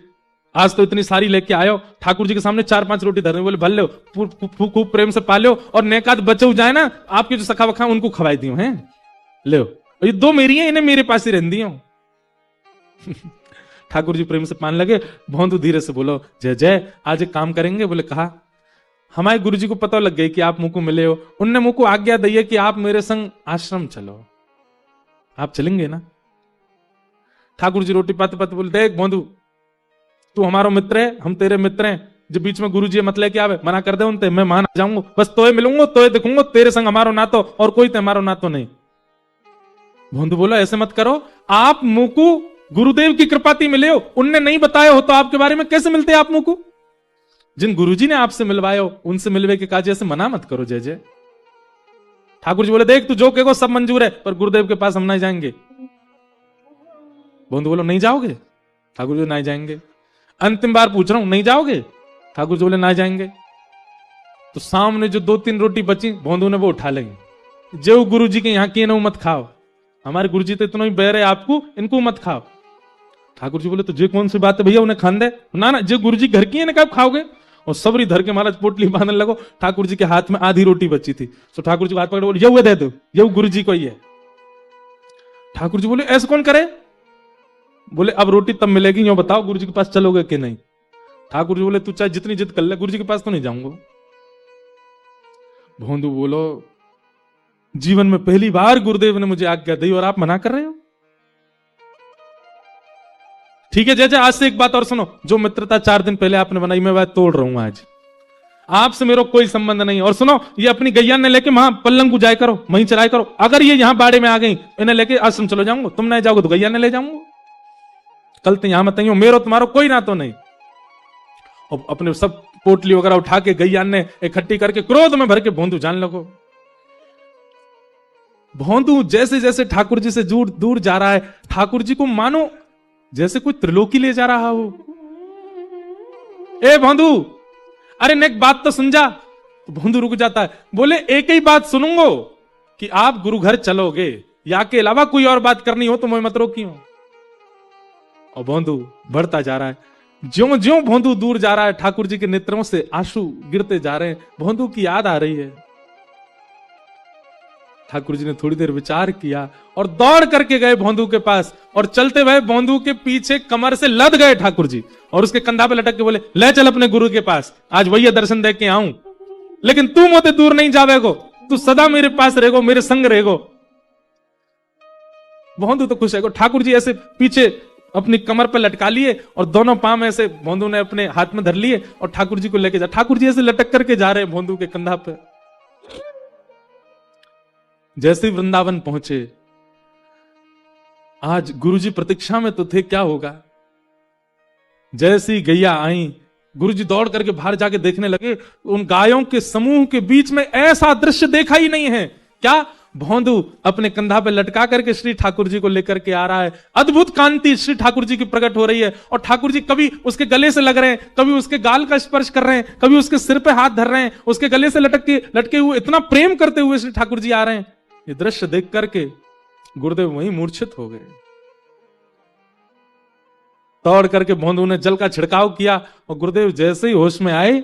आज तो इतनी सारी लेके आयो, ठाकुर जी के सामने 4-5 रोटी धरने, बोले भल लो, खूब प्रेम से पालो, और नेकात बचे जाए ना, आपके जो सखा वखा उनको खवाई दियो हैं, ले ये 2 मेरी हैं, इन्हें मेरे पास ही रहन दियो। ठाकुर जी प्रेम से पान लगे। भोंदू धीरे से बोलो, जय जय, आज एक काम करेंगे। बोले कहा, हमारे गुरु जी को पता लग गई कि आप मुझको मिले हो, उनने मुझको आज्ञा दी है कि आप मेरे संग आश्रम चलो, आप चलेंगे ना? ठाकुर जी रोटी पाते पाते बोले, देख भोंदू, तू हमारा मित्र है, हम तेरे मित्र हैं, जो बीच में गुरु जी मत लेके आवे, मना कर दे उनते, मैं मान जाऊंगा, बस तोय मिलूंगा, तोय देखूंगा, तेरे संग हमारो नातो और कोई ते हमारो नातो नहीं। भोंदू बोला, ऐसे मत करो, आप मुझको गुरुदेव की कृपाती मिले हो, उनने नहीं बताया हो तो आपके बारे में कैसे मिलते आप मुझको? जिन गुरुजी ने आपसे मिलवाए हो उनसे मिलवे के काज ऐसे मना मत करो। जय जय। ठाकुर जी बोले, देख तू जो कहेगा सब मंजूर है, पर गुरुदेव के पास हम नहीं जाएंगे। भोंदू बोलो, नहीं जाओगे? ठाकुर जी नहीं जाएंगे। अंतिम बार पूछ रहा हूं, नहीं जाओगे? ठाकुर जी बोले, नहीं जाएंगे। तो सामने जो 2-3 रोटी बची, भोंदू ने वो उठा लेंगे, जो गुरु जी के यहाँ की ना मत खाओ, हमारे गुरु जी तो इतना ही बैर है आपको, इनको मत खाओ। ठाकुर जी बोले, तो जे कौन सी बात है भैया, उन्हें खान दे ना, ना जो गुरु जी घर की है ना, कब खाओगे? और सबरी धर के महाराज पोटली बांधने लगो। ठाकुर जी के हाथ में आधी रोटी बची थी, तो ठाकुर जी को हाथ पकड़ बोले, ये दे दो, ये गुरु जी को ही है। ठाकुर जी बोले, ऐसे कौन करे? बोले, अब रोटी तब मिलेगी, यो बताओ गुरु जी के पास चलोगे कि नहीं? ठाकुर जी बोले, तू चाहे जितनी जिद कर ले, गुरु जी के पास तो नहीं जाऊंगा। भोंदू बोलो, जीवन में पहली बार गुरुदेव ने मुझे आज्ञा दी और आप मना कर रहे हो? ठीक है जय जय, आज से एक बात और सुनो, जो मित्रता 4 दिन पहले आपने बनाई, मैं बात तोड़ रहा हूं आज, आपसे मेरा कोई संबंध नहीं। और सुनो, ये अपनी गैया ने लेके वहां पल्लंग को जाए करो, वहीं चराई करो, अगर ये यहां बाड़े में आ गई, इन्हें लेके आश्रम चलो जाऊंगा, तुम नहीं जाओगे तो गैया ने ले जाऊंगा, कल तो यहां मत आइयो, मेरो तुम्हारो कोई ना तो नहीं। और अपने सब पोटली वगैरह उठा के गैया ने इकट्ठी करके क्रोध में भर के भोंदू जान लगो। भोंदू जैसे जैसे ठाकुर जी से दूर जा रहा है, ठाकुर जी को मानो जैसे कोई त्रिलोकी ले जा रहा हो। ए भोंदू, अरे नेक बात तो सुन जा। तो भोंदू रुक जाता है, बोले, एक ही बात सुनूंगो कि आप गुरु घर चलोगे, या के अलावा कोई और बात करनी हो तो मैं मत रोकियो। और भोंदू बढ़ता जा रहा है, ज्यों ज्यों भोंदू दूर जा रहा है, ठाकुर जी के नेत्रों से आंसू गिरते जा रहे हैं, भोंदू की याद आ रही है। ठाकुर जी ने थोड़ी देर विचार किया और दौड़ करके गए भोंदू के पास, और चलते हुए भोंदू के पीछे कमर से लद गए ठाकुर जी, और उसके कंधा पे लटक के बोले, ले चल अपने गुरु के पास, आज वही दर्शन दे के आऊं, लेकिन तू मोते दूर नहीं जावेगो, तू सदा मेरे पास रहेगो, मेरे संग रहेगो। भोंदू तो खुश है। ठाकुर जी ऐसे पीछे अपनी कमर पर लटका लिए और दोनों पांव ऐसे भोंदू ने अपने हाथ में धर लिए और ठाकुर जी को लेके जा। ठाकुर जी ऐसे लटक करके जा रहे हैं भोंदू के कंधा पे। जैसे ही वृंदावन पहुंचे, आज गुरुजी प्रतीक्षा में तो थे, क्या होगा। जैसी गैया आई, गुरुजी दौड़ करके बाहर जाके देखने लगे, उन गायों के समूह के बीच में ऐसा दृश्य देखा ही नहीं है। क्या? भोंदू अपने कंधा पे लटका करके श्री ठाकुर जी को लेकर के आ रहा है। अद्भुत कांति श्री ठाकुर जी की प्रकट हो रही है, और ठाकुर जी कभी उसके गले से लग रहे हैं, कभी उसके गाल का स्पर्श कर रहे हैं, कभी उसके सिर पे हाथ धर रहे हैं, उसके गले से लटके हुए इतना प्रेम करते हुए श्री ठाकुर जी आ रहे हैं। ये दृश्य देख करके गुरुदेव वहीं मूर्छित हो गए। दौड़ करके भोंदू ने जल का छिड़काव किया, और गुरुदेव जैसे ही होश में आए,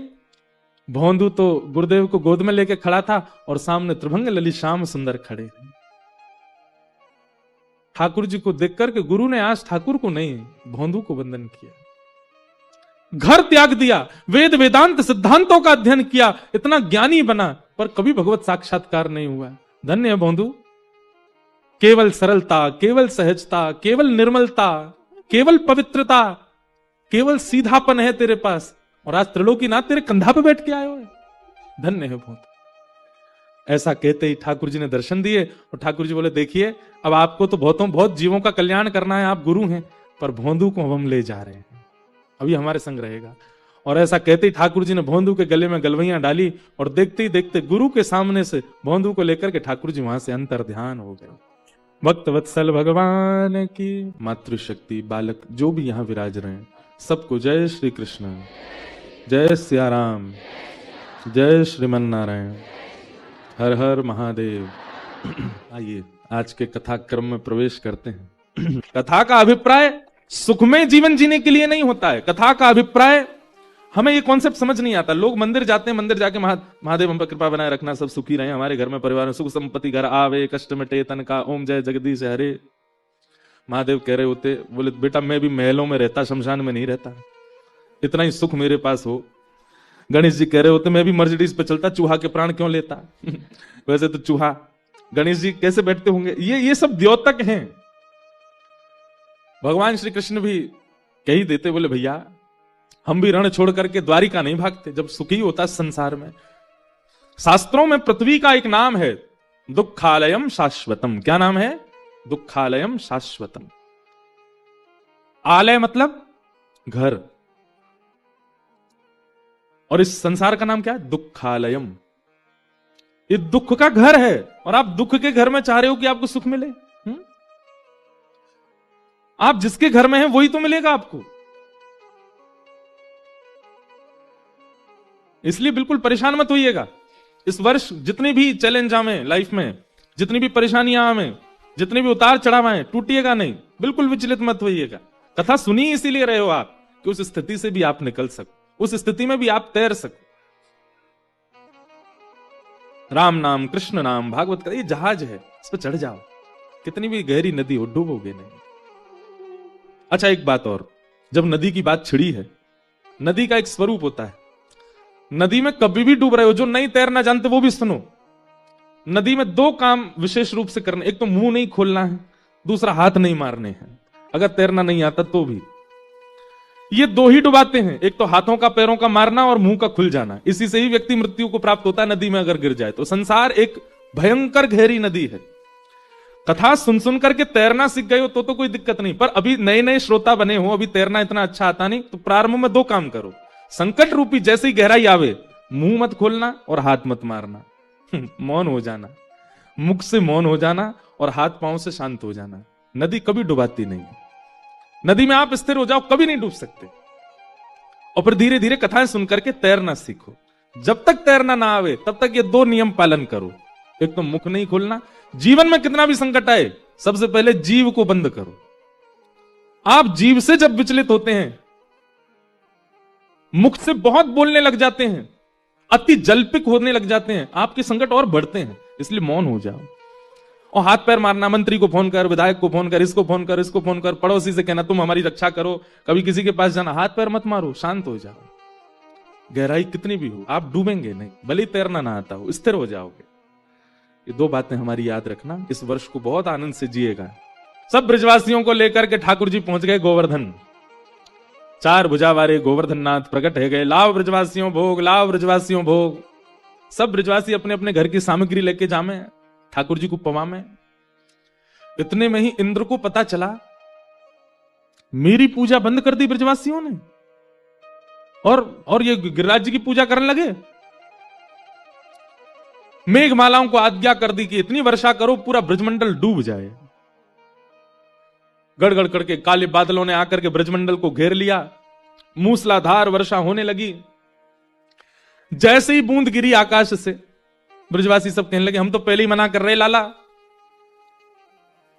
भोंदू तो गुरुदेव को गोद में लेके खड़ा था और सामने त्रिभंग ललित श्याम सुंदर खड़े। ठाकुर जी को देख करके गुरु ने आज ठाकुर को नहीं, भोंदू को वंदन किया। घर त्याग दिया, वेद वेदांत सिद्धांतों का अध्ययन किया, इतना ज्ञानी बना, पर कभी भगवत साक्षात्कार नहीं हुआ। धन्य है भोंदू। केवल सरलता, केवल सहजता, केवल निर्मलता, केवल पवित्रता, केवल सीधापन है तेरे पास, और आज त्रिलोकीनाथ तेरे कंधा पे बैठ के आए हो। धन्य है भोंदू। ऐसा कहते ही ठाकुर जी ने दर्शन दिए, और ठाकुर जी बोले, देखिए अब आपको तो बहुत जीवों का कल्याण करना है, आप गुरु हैं, पर भोंदू को हम ले जा रहे हैं, अभी हमारे संग रहेगा। और ऐसा कहते ही ठाकुर जी ने भोंदू के गले में गलवैयां डाली, और देखते ही देखते गुरु के सामने से भोंदू को लेकर के ठाकुर जी वहां से अंतर ध्यान हो गए। भक्त वत्सल भगवान की, मातृशक्ति बालक जो भी यहाँ विराज रहे हैं, सबको जय श्री कृष्ण, जय सिया राम, जय श्रीमन नारायण, हर हर महादेव। आइए आज के कथा क्रम में प्रवेश करते हैं। कथा का अभिप्राय सुखमय जीवन जीने के लिए नहीं होता है। कथा का अभिप्राय, हमें ये कॉन्सेप्ट समझ नहीं आता। लोग मंदिर जाते हैं, मंदिर जाके महादेव हम पर कृपा बनाए रखना, सब सुखी रहे, हमारे घर में परिवार में सुख संपत्ति घर आवे, कष्ट मिटे तन का, ओम जय जगदीश हरे। महादेव कह रहे होते, बोले बेटा मैं भी महलों में रहता, शमशान में नहीं रहता, इतना ही सुख मेरे पास हो। गणेश जी कह रहे होते, मैं भी मर्सिडीज पे चलता, चूहा के प्राण क्यों लेता। वैसे तो चूहा, गणेश जी कैसे बैठते होंगे। ये सब द्योतक हैं। भगवान श्री कृष्ण भी कह ही देते, बोले भैया हम भी रण छोड़ करके द्वारिका नहीं भागते, जब सुखी होता संसार में। शास्त्रों में पृथ्वी का एक नाम है दुखालयम शाश्वतम। क्या नाम है? दुखालयम शाश्वतम। आलय मतलब घर, और इस संसार का नाम क्या है? दुखालयम। ये दुख का घर है, और आप दुख के घर में चाह रहे हो कि आपको सुख मिले। आप जिसके घर में हैं वही तो मिलेगा आपको। इसलिए बिल्कुल परेशान मत होइएगा। इस वर्ष जितनी भी चैलेंज आवे लाइफ में, जितनी भी परेशानियां आवे, जितने भी उतार चढ़ाव आए, टूटिएगा नहीं, बिल्कुल विचलित मत होइएगा। कथा सुनी इसीलिए रहे हो आप कि उस स्थिति से भी आप निकल सको, उस स्थिति में भी आप तैर सको। राम नाम, कृष्ण नाम, भागवत का ये जहाज है, इस पर चढ़ जाओ, कितनी भी गहरी नदी हो डूबोगे नहीं। अच्छा एक बात और, जब नदी की बात छिड़ी है, नदी का एक स्वरूप होता है। नदी में कभी भी डूब रहे हो, जो नहीं तैरना जानते वो भी सुनो। नदी में दो काम विशेष रूप से करने, एक तो मुंह नहीं खोलना है, दूसरा हाथ नहीं मारने हैं, अगर तैरना नहीं आता तो भी। ये दो ही डुबाते हैं, एक तो हाथों का पैरों का मारना और मुंह का खुल जाना। इसी से ही व्यक्ति मृत्यु को प्राप्त होता है नदी में अगर गिर जाए तो। संसार एक भयंकर गहरी नदी है। कथा सुन सुन करके तैरना सीख गए हो तो कोई दिक्कत नहीं, पर अभी नए नए श्रोता बने हो, अभी तैरना इतना अच्छा आता नहीं, तो प्रारंभ में दो काम करो। संकट रूपी जैसे ही गहराई आवे, मुंह मत खोलना और हाथ मत मारना, मौन हो जाना, मुख से मौन हो जाना और हाथ पांव से शांत हो जाना। नदी कभी डुबाती नहीं है। नदी में आप स्थिर हो जाओ, कभी नहीं डूब सकते। और फिर धीरे धीरे कथाएं सुन करके तैरना सीखो। जब तक तैरना ना आवे तब तक ये दो नियम पालन करो। एक तो मुख नहीं खोलना, जीवन में कितना भी संकट आए सबसे पहले जीव को बंद करो। आप जीव से जब विचलित होते हैं, मुख से बहुत बोलने लग जाते हैं, अति जल्पिक होने लग जाते हैं, आपके संकट और बढ़ते हैं। इसलिए मौन हो जाओ। और हाथ पैर मारना, मंत्री को फोन कर, विधायक को फोन कर, इसको फोन कर, इसको फोन कर, पड़ोसी से कहना तुम हमारी रक्षा करो, कभी किसी के पास जाना, हाथ पैर मत मारो, शांत हो जाओ। गहराई कितनी भी हो आप डूबेंगे नहीं, भले तैरना ना आता हो, स्थिर हो जाओगे। ये दो बातें हमारी याद रखना। इस वर्ष को बहुत आनंद से जिएगा। सब ब्रजवासियों को लेकर के ठाकुर जी पहुंच गए गोवर्धन। चार भुजा वारे गोवर्धन नाथ प्रकट है गए, लाव ब्रजवासियों भोग, लाव ब्रजवासियों भोग। सब ब्रजवासी अपने अपने घर की सामग्री लेके जामे ठाकुर जी को पवामे। इतने में ही इंद्र को पता चला, मेरी पूजा बंद कर दी ब्रजवासियों ने, और ये गिरिराज जी की पूजा करने लगे। मेघमालाओं को आज्ञा कर दी कि इतनी वर्षा करो पूरा ब्रजमंडल डूब जाए। गड़गड़ करके काले बादलों ने आकर के ब्रजमंडल को घेर लिया, मूसलाधार वर्षा होने लगी। जैसे ही बूंद गिरी आकाश से, ब्रजवासी सब कहने लगे हम तो पहले ही मना कर रहे लाला,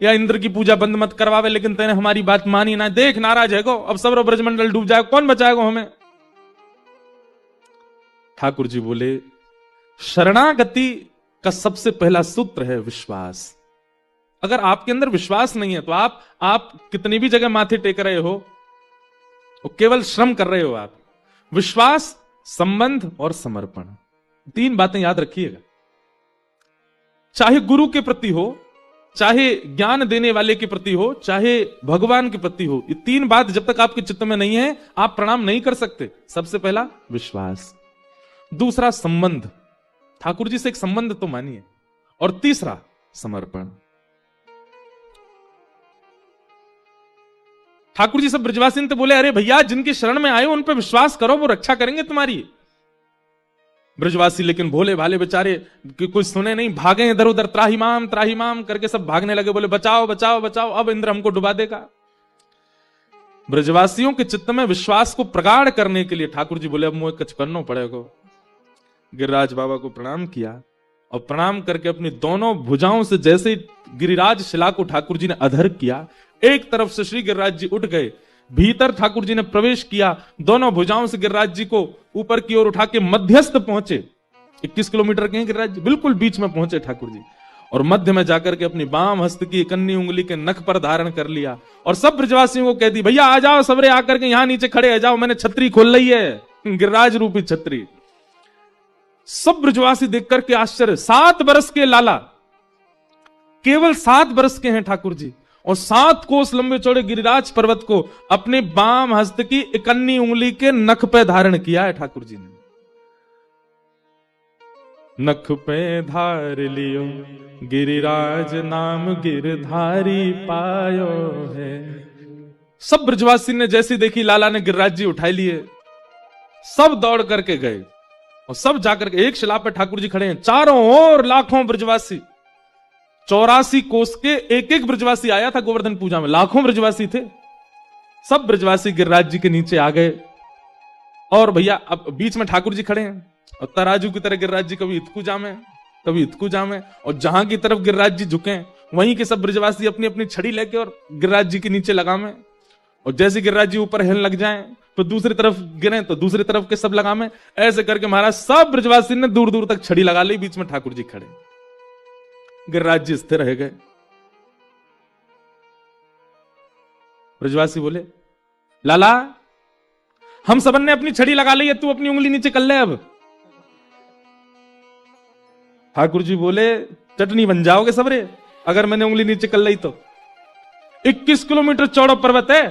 या इंद्र की पूजा बंद मत करवावे, लेकिन तेने हमारी बात मानी ना, देख नाराज है गो, अब सब ब्रजमंडल डूब जाए, कौन बचाएगा हमें। ठाकुर जी बोले शरणागति का सबसे पहला सूत्र है विश्वास। अगर आपके अंदर विश्वास नहीं है तो आप कितनी भी जगह माथे टेक रहे हो, वो केवल श्रम कर रहे हो आप। विश्वास, संबंध और समर्पण, तीन बातें याद रखिएगा। चाहे गुरु के प्रति हो, चाहे ज्ञान देने वाले के प्रति हो, चाहे भगवान के प्रति हो, ये तीन बात जब तक आपके चित्त में नहीं है आप प्रणाम नहीं कर सकते। सबसे पहला विश्वास, दूसरा संबंध, ठाकुर जी से एक संबंध तो मानिए, और तीसरा समर्पण। ठाकुर जी सब ब्रजवासी तो बोले अरे भैया जिनकी शरण में आए उन पे विश्वास करो, वो रक्षा करेंगे तुम्हारी। ब्रजवासी लेकिन भोले भाले बेचारे कि कुछ सुने नहीं, भागे इधर उधर, त्राहिमाम करके सब भागने लगे, बोले बचाओ बचाओ बचाओ, अब इंद्र हमको डुबा देगा। ब्रजवासियों के चित्त में विश्वास को प्रगाढ़ करने के लिए ठाकुर जी बोले अब मुझे कुछ करना पड़ेगा। गिरिराज बाबा को प्रणाम किया और प्रणाम करके अपनी दोनों भुजाओं से जैसे गिरिराज शिला को ठाकुर जी ने अधर किया, एक तरफ से श्री गिरिराज जी उठ गए, भीतर ठाकुर जी ने प्रवेश किया, दोनों भुजाओं से गिरिराज जी को ऊपर की ओर उठा के मध्यस्थ पहुंचे। 21 किलोमीटर के हैं गिरिराज जी, बिल्कुल बीच में पहुंचे ठाकुर जी, और मध्य में जाकर के अपनी बाम हस्त की कन्नी उंगली के नख पर धारण कर लिया और सब ब्रजवासियों को कह दी, भैया आ जाओ सबरे, आकर के यहां नीचे खड़े आ जाओ, मैंने छतरी खोल ली है, गिरिराज रूपी छतरी। सब ब्रजवासी देख करके आश्चर्य, 7 बरस के लाला, केवल 7 बरस के हैं ठाकुर जी, और 7 कोस लंबे चौड़े गिरिराज पर्वत को अपने बाम हस्त की इकन्नी उंगली के नख पे धारण किया है ठाकुर जी ने। नख पे धार लियो गिरिराज नाम गिरधारी पायो है। सब ब्रजवासी ने जैसी देखी लाला ने गिरिराज जी उठाई लिए, सब दौड़ करके गए और सब जाकर के एक शिला पे ठाकुर जी खड़े हैं, चारों ओर लाखों ब्रजवासी, 84 कोस के एक एक ब्रजवासी आया था गोवर्धन पूजा में, लाखों ब्रजवासी थे। सब ब्रजवासी गिरिराज जी के नीचे आ गए और भैया अब बीच में ठाकुर जी खड़े हैं और तराजू की तरह गिरिराज जी कभी इतकू जामे कभी इतकू जामे, और जहां की तरफ गिरिराज जी झुके वहीं के सब ब्रजवासी अपनी अपनी छड़ी लेके और गिरिराज जी के नीचे लगामे, और जैसे गिरिराज जी ऊपर हिल लग जाएं तो दूसरी तरफ गिरे तो दूसरी तरफ के सब लगामे, ऐसे करके महाराज सब ब्रजवासी ने दूर दूर तक छड़ी लगा ली, बीच में ठाकुर जी खड़े, गिरिराज जी स्थिर रह गए। ब्रजवासी बोले, लाला हम सबन ने अपनी छड़ी लगा ली है, तू अपनी उंगली नीचे कर ले अब। ठाकुर जी बोले, चटनी बन जाओगे सबरे अगर मैंने उंगली नीचे कर ली तो। 21 किलोमीटर चौड़ा पर्वत है,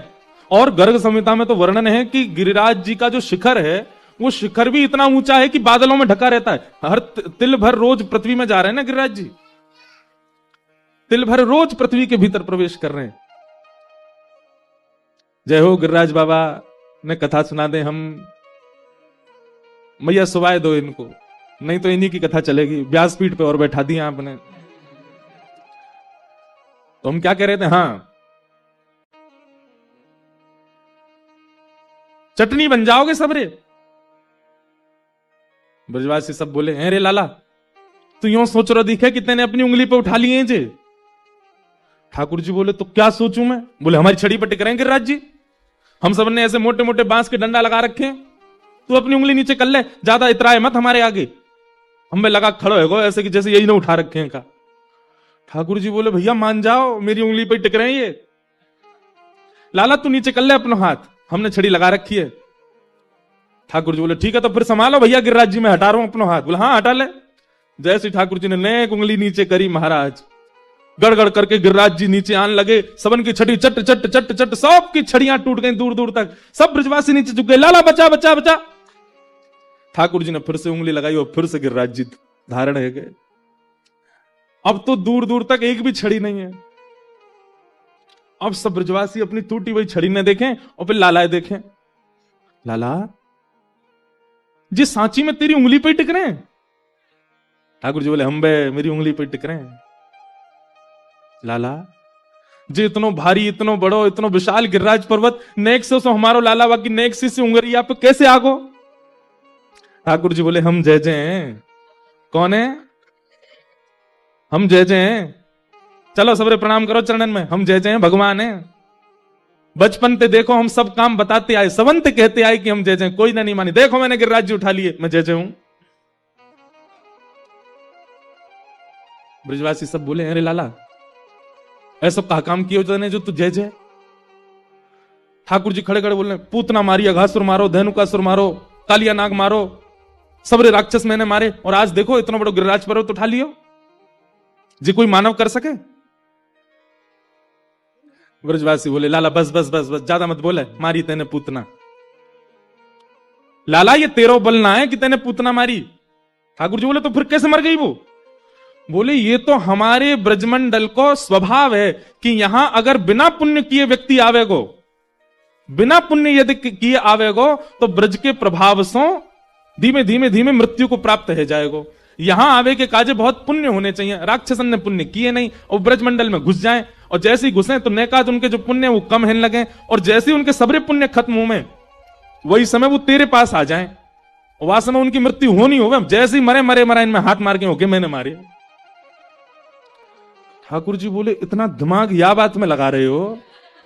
और गर्ग संहिता में तो वर्णन है कि गिरिराज जी का जो शिखर है वो शिखर भी इतना ऊंचा है कि बादलों में ढका रहता है। हर तिल भर रोज पृथ्वी में जा रहे हैं ना गिरिराज जी, तिल भर रोज पृथ्वी के भीतर प्रवेश कर रहे हैं। जय हो गिरिराज बाबा ने कथा सुना दे हम, मैया सुवाए दो इनको, नहीं तो इन्हीं की कथा चलेगी, व्यासपीठ पे और बैठा दिया आपने। तो हम क्या कह रहे थे, हाँ चटनी बन जाओगे सबरे। ब्रजवासी सब बोले, हैं रे लाला तू यूं सोच रहा दिखे कि तेने अपनी उंगली पे उठा लिए जे। ठाकुर जी बोले, तो क्या सोचूं मैं। बोले, हमारी छड़ी पर टिक रहे हैं गिरिराज जी, हम सब ने ऐसे मोटे मोटे बांस के डंडा लगा रखे हैं, तू अपनी उंगली नीचे कर ले, ज्यादा इतराए मत हमारे आगे। हमें लगा खड़ो है ऐसे कि जैसे यही ना उठा रखे हैं का। ठाकुर जी बोले, भैया मान जाओ, मेरी उंगली पे टिक रहे हैं ये। लाला तू नीचे कर ले अपना हाथ, हमने छड़ी लगा रखी है। ठाकुर जी बोले, ठीक है तो फिर संभालो भैया, गिरिराज जी मैं हटा रहा हूं अपना हाथ। बोला, हाँ हटा ले। जैसे ठाकुर जी ने नेक उंगली नीचे करी, महाराज गड़गड़ करके गिरिराज जी नीचे आने लगे, सबन की छड़ी चट चट चट चट, सब की छड़ियां टूट गई दूर दूर तक, सब ब्रजवासी नीचे झुक गए, लाला बचा बचा बचा। ठाकुर जी ने फिर से उंगली लगाई और फिर से गिरिराज जी धारण हो गए। अब तो दूर दूर तक एक भी छड़ी नहीं है। अब सब ब्रजवासी अपनी टूटी हुई छड़ी ने देखें और फिर लाला देखें, लाला जी सांची में तेरी उंगली पे टिक रहे हैं। ठाकुर जी बोले, हम बे मेरी उंगली पे टिक रहे हैं। लाला जी इतनो भारी, इतनो बड़ो, इतनो विशाल गिरिराज पर्वत, नेक से हमारो लाला बाकी नेक से उंगरिया पे कैसे आगो। ठाकुर जी बोले, हम जय जय हैं। कौन है? हम जय जय हैं। चलो सबरे प्रणाम करो चरणन में, हम जय जय हैं, भगवान है। बचपन से देखो हम सब काम बताते आए, सवंत कहते आए कि हम जय जय, कोई ना नहीं मानी। देखो मैंने गिरिराज जी उठा लिए, मैं जय जय हूं। ब्रजवासी सब बोले, अरे लाला ऐसा कहा काम किया जो तू जय जय। ठाकुर जी खड़े खड़े बोल रहे, पूतना मारी, अघासुर मारो, धेनुकासुर मारो, कालिया नाग मारो, सबरे राक्षस मैंने मारे, और आज देखो इतना बड़ा गिरिराज पर्वत उठा लियो जी, कोई मानव कर सके। ब्रजवासी बोले, लाला बस बस बस बस, ज्यादा मत बोले, मारी तेने पूतना। लाला ये तेरो बल ना है कि तेने पूतना मारी। ठाकुर जी बोले, तो फिर कैसे मर गई वो। बोले, ये तो हमारे ब्रजमंडल को स्वभाव है कि यहां अगर बिना पुण्य किए व्यक्ति आवेगो, बिना पुण्य यदि किए आवेगो तो ब्रज के प्रभाव से धीमे धीमे धीमे मृत्यु को प्राप्त हो जाएगो। यहां आवे के काजे बहुत पुण्य होने चाहिए। राक्षसन ने पुण्य किए नहीं और ब्रजमंडल में घुस जाएं, और जैसे ही घुसे तो नेकाज उनके जो पुण्य वो कम होने लगे, और जैसे ही उनके सबरे पुण्य खत्म हो में वही समय वो तेरे पास आ जाएं, वहां समय उनकी मृत्यु होनी हो। जैसे ही मरे मरे मरा, इनमें हाथ मार के होके मैंने मारे। ठाकुर जी बोले, इतना दिमाग या बात में लगा रहे हो,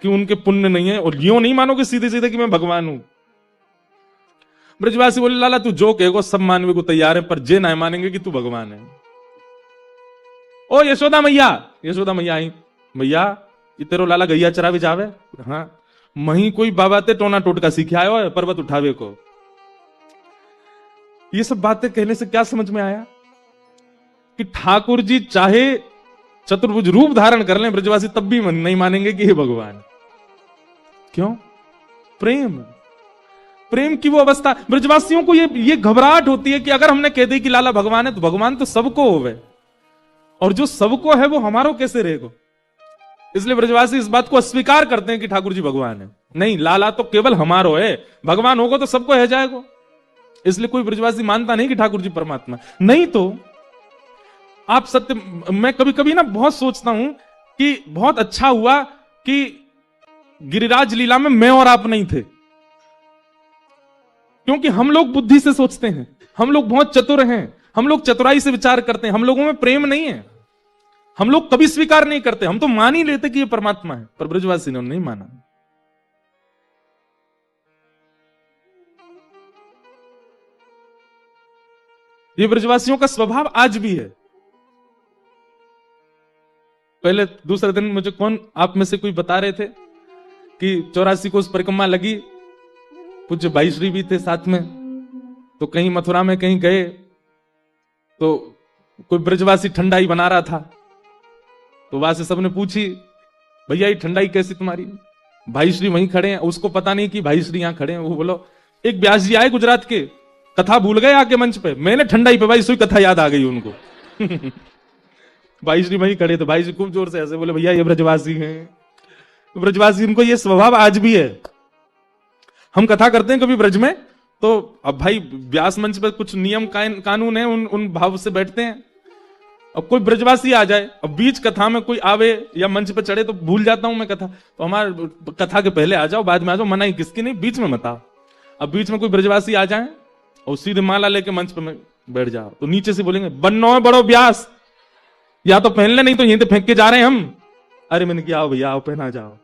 कि उनके पुण्य नहीं है, और यूं नहीं मानोगे सीधे सीधे कि मैं भगवान हूं। ब्रजवासी बोले लाला तू जो कहेगो सब मानने को तैयार है, पर जे ना मानेंगे कि तू भगवान है। ओ यशोदा मैया, यशोदा मैया आई, भैया ये तेरो लाला गैया चरावे जावे, हाँ मही कोई बाबा ते टोना टोटका सीखे आयो है पर्वत उठावे को। ये सब बातें कहने से क्या समझ में आया कि ठाकुर जी चाहे चतुर्भुज रूप धारण कर लें, ब्रजवासी तब भी नहीं मानेंगे कि हे भगवान। क्यों? प्रेम, प्रेम की वो अवस्था। ब्रजवासियों को ये घबराहट होती है कि अगर हमने कह दी कि लाला भगवान है, तो भगवान तो सबको होवे, और जो सबको है वो हमारो कैसे रहेगा। इसलिए ब्रजवासी इस बात को अस्वीकार करते हैं कि ठाकुर जी भगवान है। नहीं, लाला तो केवल हमारो है, भगवान होगा तो सबको है जाएगा। इसलिए कोई ब्रजवासी मानता नहीं कि ठाकुर जी परमात्मा। नहीं तो आप सत्य, मैं कभी कभी ना बहुत सोचता हूं कि बहुत अच्छा हुआ कि गिरिराज लीला में मैं और आप नहीं थे, क्योंकि हम लोग बुद्धि से सोचते हैं, हम लोग बहुत चतुर हैं, हम लोग चतुराई से विचार करते हैं, हम लोगों में प्रेम नहीं है, हम लोग कभी स्वीकार नहीं करते, हम तो मान ही लेते कि ये परमात्मा है। पर ब्रजवासी ने नहीं माना। ये ब्रजवासियों का स्वभाव आज भी है। पहले दूसरे दिन मुझे कौन आप में से कोई बता रहे थे कि 84 को उस परिक्रमा लगी, पूज्य भाई श्री भी थे साथ में, तो कहीं मथुरा में कहीं गए तो कोई ब्रजवासी ठंडाई बना रहा था, तो वहां से सबने पूछी भैया ये ठंडाई कैसी तुम्हारी। भाई श्री वहीं खड़े हैं, उसको पता नहीं कि भाई श्री यहां खड़े हैं। वो बोलो एक व्यास जी आए गुजरात के, कथा भूल गए आके मंच पे, मैंने ठंडाई पे भाई सुई कथा याद आ गई उनको। भाई श्री वहीं खड़े, तो भाई जी खूब जोर से ऐसे बोले भैया ये ब्रजवासी हैं। ब्रजवासी, इनको ये स्वभाव आज भी है। हम कथा करते हैं कभी ब्रज में, तो अब भाई व्यास मंच पे कुछ नियम कानून है, उन भाव से बैठते हैं। अब कोई ब्रजवासी आ जाए, अब बीच कथा में कोई आवे या मंच पे चढ़े, तो भूल जाता हूं मैं कथा, तो हमारे कथा के पहले आ जाओ, बाद में आ जाओ, मना ही किसकी नहीं, बीच में मत आओ। अब बीच में कोई ब्रजवासी आ जाए और सीधे माला लेके मंच पे बैठ जाओ, तो नीचे से बोलेंगे बन्नो है बड़ो व्यास, या तो पहन ले नहीं तो यहीं तो फेंक के जा रहे हैं हम। अरे मैंने किया, आओ भैया आओ पहना जाओ।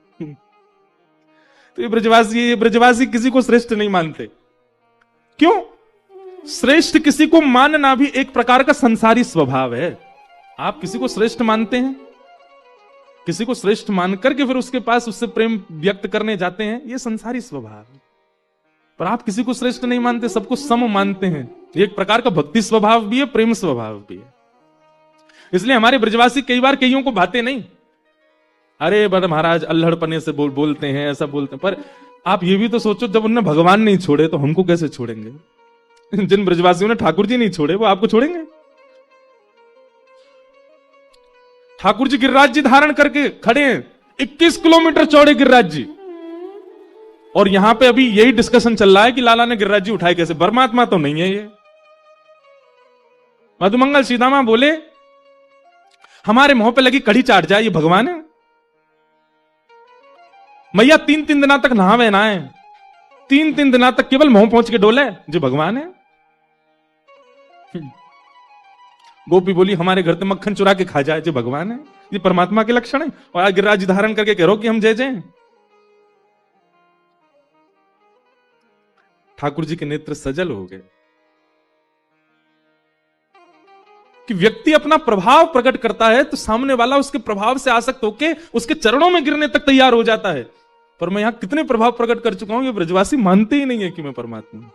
तो ये ब्रजवासी किसी को श्रेष्ठ नहीं मानते। क्यों? श्रेष्ठ किसी को मानना भी एक प्रकार का संसारी स्वभाव है। आप किसी को श्रेष्ठ मानते हैं, किसी को श्रेष्ठ मान करके फिर उसके पास उससे प्रेम व्यक्त करने जाते हैं, यह संसारी स्वभाव है। पर आप किसी को श्रेष्ठ नहीं मानते, सबको सम मानते हैं। ये एक प्रकार का भक्ति स्वभाव भी है, प्रेम स्वभाव भी है। इसलिए हमारे ब्रजवासी कई बार कईयों को भाते नहीं। अरे बड़े महाराज अल्हड़पने से बोलते हैं, ऐसा बोलते हैं। पर आप ये भी तो सोचो, जब उन्होंने भगवान नहीं छोड़े तो हमको कैसे छोड़ेंगे। जिन ब्रजवासियों ने ठाकुर जी नहीं छोड़े वो आपको छोड़ेंगे। ठाकुर जी गिरिराज जी धारण करके खड़े हैं, 21 किलोमीटर चौड़े गिरिराज जी, और यहां पे अभी यही डिस्कशन चल रहा है कि लाला ने गिरिराज जी उठाए कैसे। परमात्मा तो नहीं है ये। मधुमंगल सीधामा बोले हमारे मुंह पे लगी कड़ी चाट जाए, ये भगवान है। मैया 3-3 दिना तक नहावे ना है, 3-3 दिना तक केवल मुंह पहुंच के डोले, जो भगवान है। गोपी बोली हमारे घर से मक्खन चुरा के खा जाए, जो भगवान है। ये परमात्मा के लक्षण है। और आज गिरिराज धारण करके कह रहो कि हम जय जय। ठाकुर जी के नेत्र सजल हो गए कि व्यक्ति अपना प्रभाव प्रकट करता है तो सामने वाला उसके प्रभाव से आसक्त होकर उसके चरणों में गिरने तक तैयार हो जाता है। पर मैं यहां कितने प्रभाव प्रकट कर चुका हूं, ये ब्रजवासी मानते ही नहीं है कि मैं परमात्मा।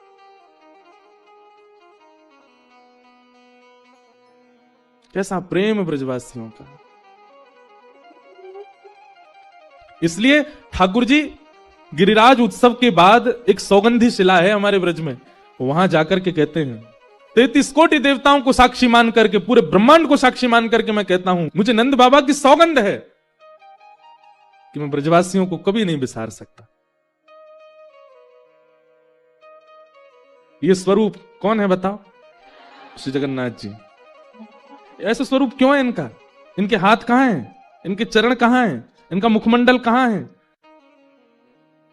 कैसा प्रेम है ब्रजवासियों का। इसलिए ठाकुर जी गिरिराज उत्सव के बाद एक सौगंधी शिला है हमारे ब्रज में, वहां जाकर के कहते हैं 33 कोटि देवताओं को साक्षी मान करके, पूरे ब्रह्मांड को साक्षी मान करके मैं कहता हूं, मुझे नंद बाबा की सौगंध है कि मैं ब्रजवासियों को कभी नहीं बिसार सकता। ये स्वरूप कौन है बताओ? श्री जगन्नाथ जी। ऐसा स्वरूप क्यों है इनका? इनके हाथ कहां हैं? इनके चरण कहां हैं? इनका मुखमंडल कहां है?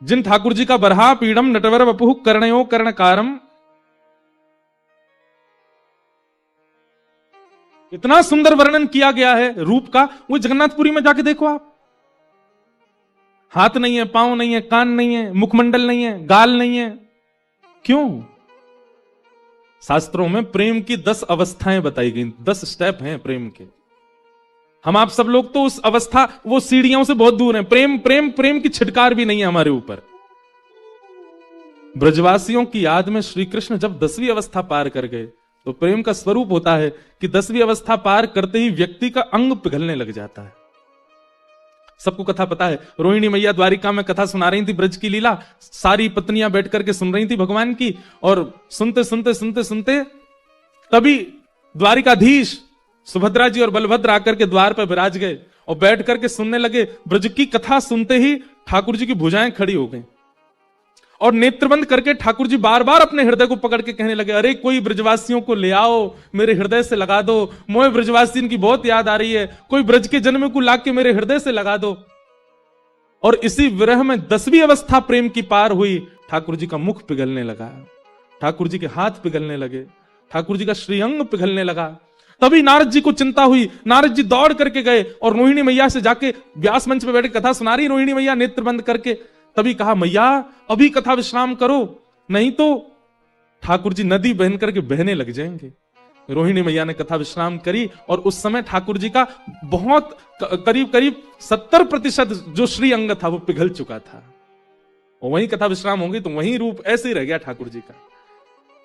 जिन ठाकुर जी का बरहा पीड़म नटवर वपुः कर्णयो कर्णकारम, इतना सुंदर वर्णन किया गया है रूप का, वो जगन्नाथपुरी में जाके देखो आप। हाथ नहीं है, पांव नहीं है, कान नहीं है, मुखमंडल नहीं है, गाल नहीं है। क्यों? शास्त्रों में प्रेम की 10 अवस्थाएं बताई गई, 10 स्टेप हैं प्रेम के। हम आप सब लोग तो उस अवस्था, वो सीढ़ियों से बहुत दूर हैं। प्रेम प्रेम प्रेम की छिटकार भी नहीं है हमारे ऊपर। ब्रजवासियों की याद में श्री कृष्ण जब 10वीं अवस्था पार कर गए, तो प्रेम का स्वरूप होता है कि 10वीं अवस्था पार करते ही व्यक्ति का अंग पिघलने लग जाता है। सबको कथा पता है, रोहिणी मैया द्वारिका में कथा सुना रही थी, ब्रज की लीला। सारी पत्नियां बैठ करके सुन रही थी भगवान की, और सुनते सुनते सुनते सुनते तभी द्वारिकाधीश सुभद्रा जी और बलभद्र आकर के द्वार पर विराज गए और बैठ करके सुनने लगे। ब्रज की कथा सुनते ही ठाकुर जी की भुजाएं खड़ी हो गई और नेत्रबंद करके ठाकुर जी बार बार अपने हृदय को पकड़ के कहने लगे, अरे कोई ब्रजवासियों को ले आओ, मेरे हृदय से लगा दो, मोए ब्रजवासियों की बहुत याद आ रही है, कोई ब्रज के जन्म को लाके मेरे हृदय से लगा दो। और इसी विरह में 10वीं अवस्था प्रेम की पार हुई। ठाकुर जी का मुख पिघलने लगा, ठाकुर जी के हाथ पिघलने लगे, ठाकुर जी का श्रीअंग पिघलने लगा। तभी नारद जी को चिंता हुई, नारद जी दौड़ करके गए और रोहिणी मैया से जाके व्यास मंच पे बैठ के कथा सुना रही रोहिणी मैया नेत्र बंद करके। तभी कहा, मैया अभी कथा विश्राम करो, नहीं तो ठाकुर जी नदी बहन करके बहने लग जाएंगे। रोहिणी मैया ने कथा विश्राम करी और उस समय ठाकुर जी का बहुत करीब करीब 70% जो श्री अंग था वो पिघल चुका था। और वहीं कथा विश्राम होगी तो वहीं रूप ऐसे ही रह गया ठाकुर जी का।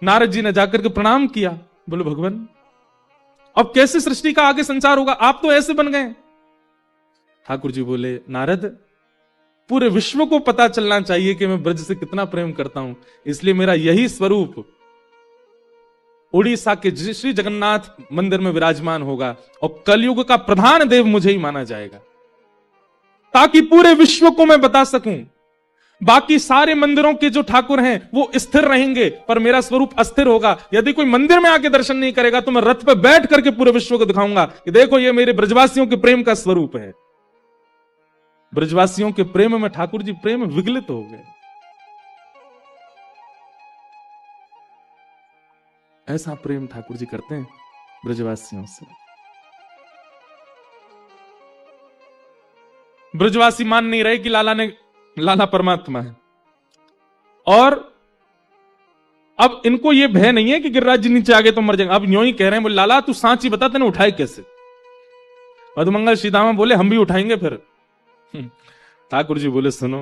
नारद जी ने जाकर के प्रणाम किया, बोले भगवान अब कैसे सृष्टि का आगे संचार होगा, आप तो ऐसे बन गए। ठाकुर जी बोले, नारद पूरे विश्व को पता चलना चाहिए कि मैं ब्रज से कितना प्रेम करता हूं, इसलिए मेरा यही स्वरूप उड़ीसा के श्री जगन्नाथ मंदिर में विराजमान होगा और कलयुग का प्रधान देव मुझे ही माना जाएगा, ताकि पूरे विश्व को मैं बता सकूं। बाकी सारे मंदिरों के जो ठाकुर हैं वो स्थिर रहेंगे, पर मेरा स्वरूप अस्थिर होगा। यदि कोई मंदिर में आके दर्शन नहीं करेगा तो मैं रथ पर बैठ करके पूरे विश्व को दिखाऊंगा कि देखो ये मेरे ब्रजवासियों के प्रेम का स्वरूप है। ब्रजवासियों के प्रेम में ठाकुर जी प्रेम विगलित हो गए। ऐसा प्रेम ठाकुर जी करते हैं ब्रजवासियों से। ब्रजवासी मान नहीं रहे कि लाला परमात्मा है, और अब इनको यह भय नहीं है कि गिरिराज जी नीचे आ गए तो मर जाएंगे। अब यूं ही कह रहे हैं, बोले लाला तू सांच ही बता, तेने उठाए कैसे? मधुमंगल श्रीदामा बोले हम भी उठाएंगे फिर। ठाकुर जी बोले सुनो,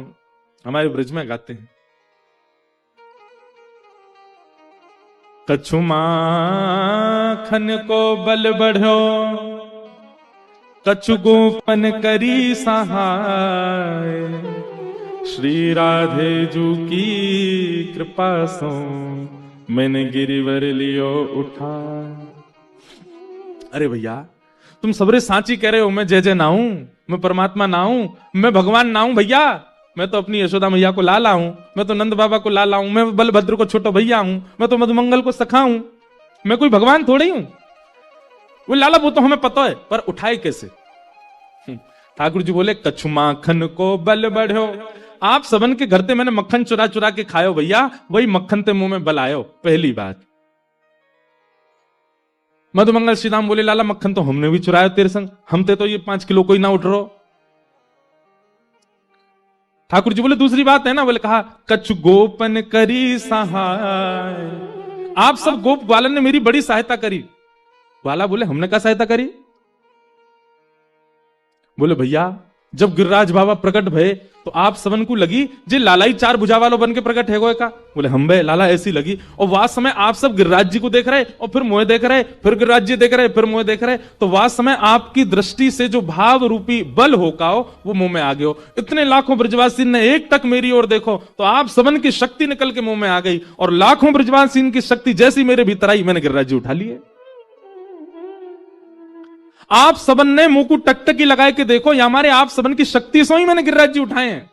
हमारे ब्रज में गाते हैं, कछु माखन को बल बढ़ो, कछु गोपन करी सहाय, श्री राधे जू की कृपा सो मैंने गिरिवर लियो उठा। अरे भैया तुम सबरे सांची कह रहे हो, मैं जय जय ना हूं, मैं परमात्मा ना हूं, मैं भगवान ना हूं भैया। मैं तो अपनी यशोदा मैया को लाला हूं, मैं तो नंद बाबा को लाला हूं, मैं बलभद्र को छोटा भैया हूं, मैं तो मधुमंगल को सखा हूं, मैं कोई भगवान थोड़ी हूं। वो लाला वो तो हमें पता है, पर उठाए कैसे? ठाकुर जी बोले कछु माखन को बल बढ़ो, आप सबन के घर ते मैंने मक्खन चुरा चुरा के खायो भैया, वही मक्खन ते मुंह में बल आयो, पहली बात। मधुमंगल श्रीराम बोले लाला मक्खन तो हमने भी चुराया तेरे संग, हम ते तो ये 5 किलो कोई ना उठ रहो। ठाकुर जी बोले दूसरी बात है ना, बोले कहा कछु गोपन करी सहाय, आप सब गोप ग्वालन ने मेरी बड़ी सहायता करी। ग्वाला बोले हमने क्या सहायता करी? बोले भैया जब गिरिराज बाबा प्रकट भये तो आप सबन को लगी जे लाला ही 4 भुजा वालों बन के प्रकट है का? बोले हम बे लाला ऐसी लगी। और वह समय आप सब गिरिराज जी को देख रहे और फिर मोए देख रहे, फिर गिरिराज जी देख रहे, फिर मोए देख रहे, तो वह समय आपकी दृष्टि से जो भाव रूपी बल होका हो वो मुंह में आ गए हो। इतने लाखों ब्रजवासी ने एक टक मेरी ओर देखो तो आप सबन की शक्ति निकल के मुंह में आ गई, और लाखों ब्रजवासी की शक्ति जैसी मेरे भीतर आई मैंने गिरिराज जी उठा लिए। आप सबन ने मुंह को टकटकी लगाए के देखो, या हमारे आप सबन की शक्ति से ही मैंने गिरिराज जी उठाए हैं।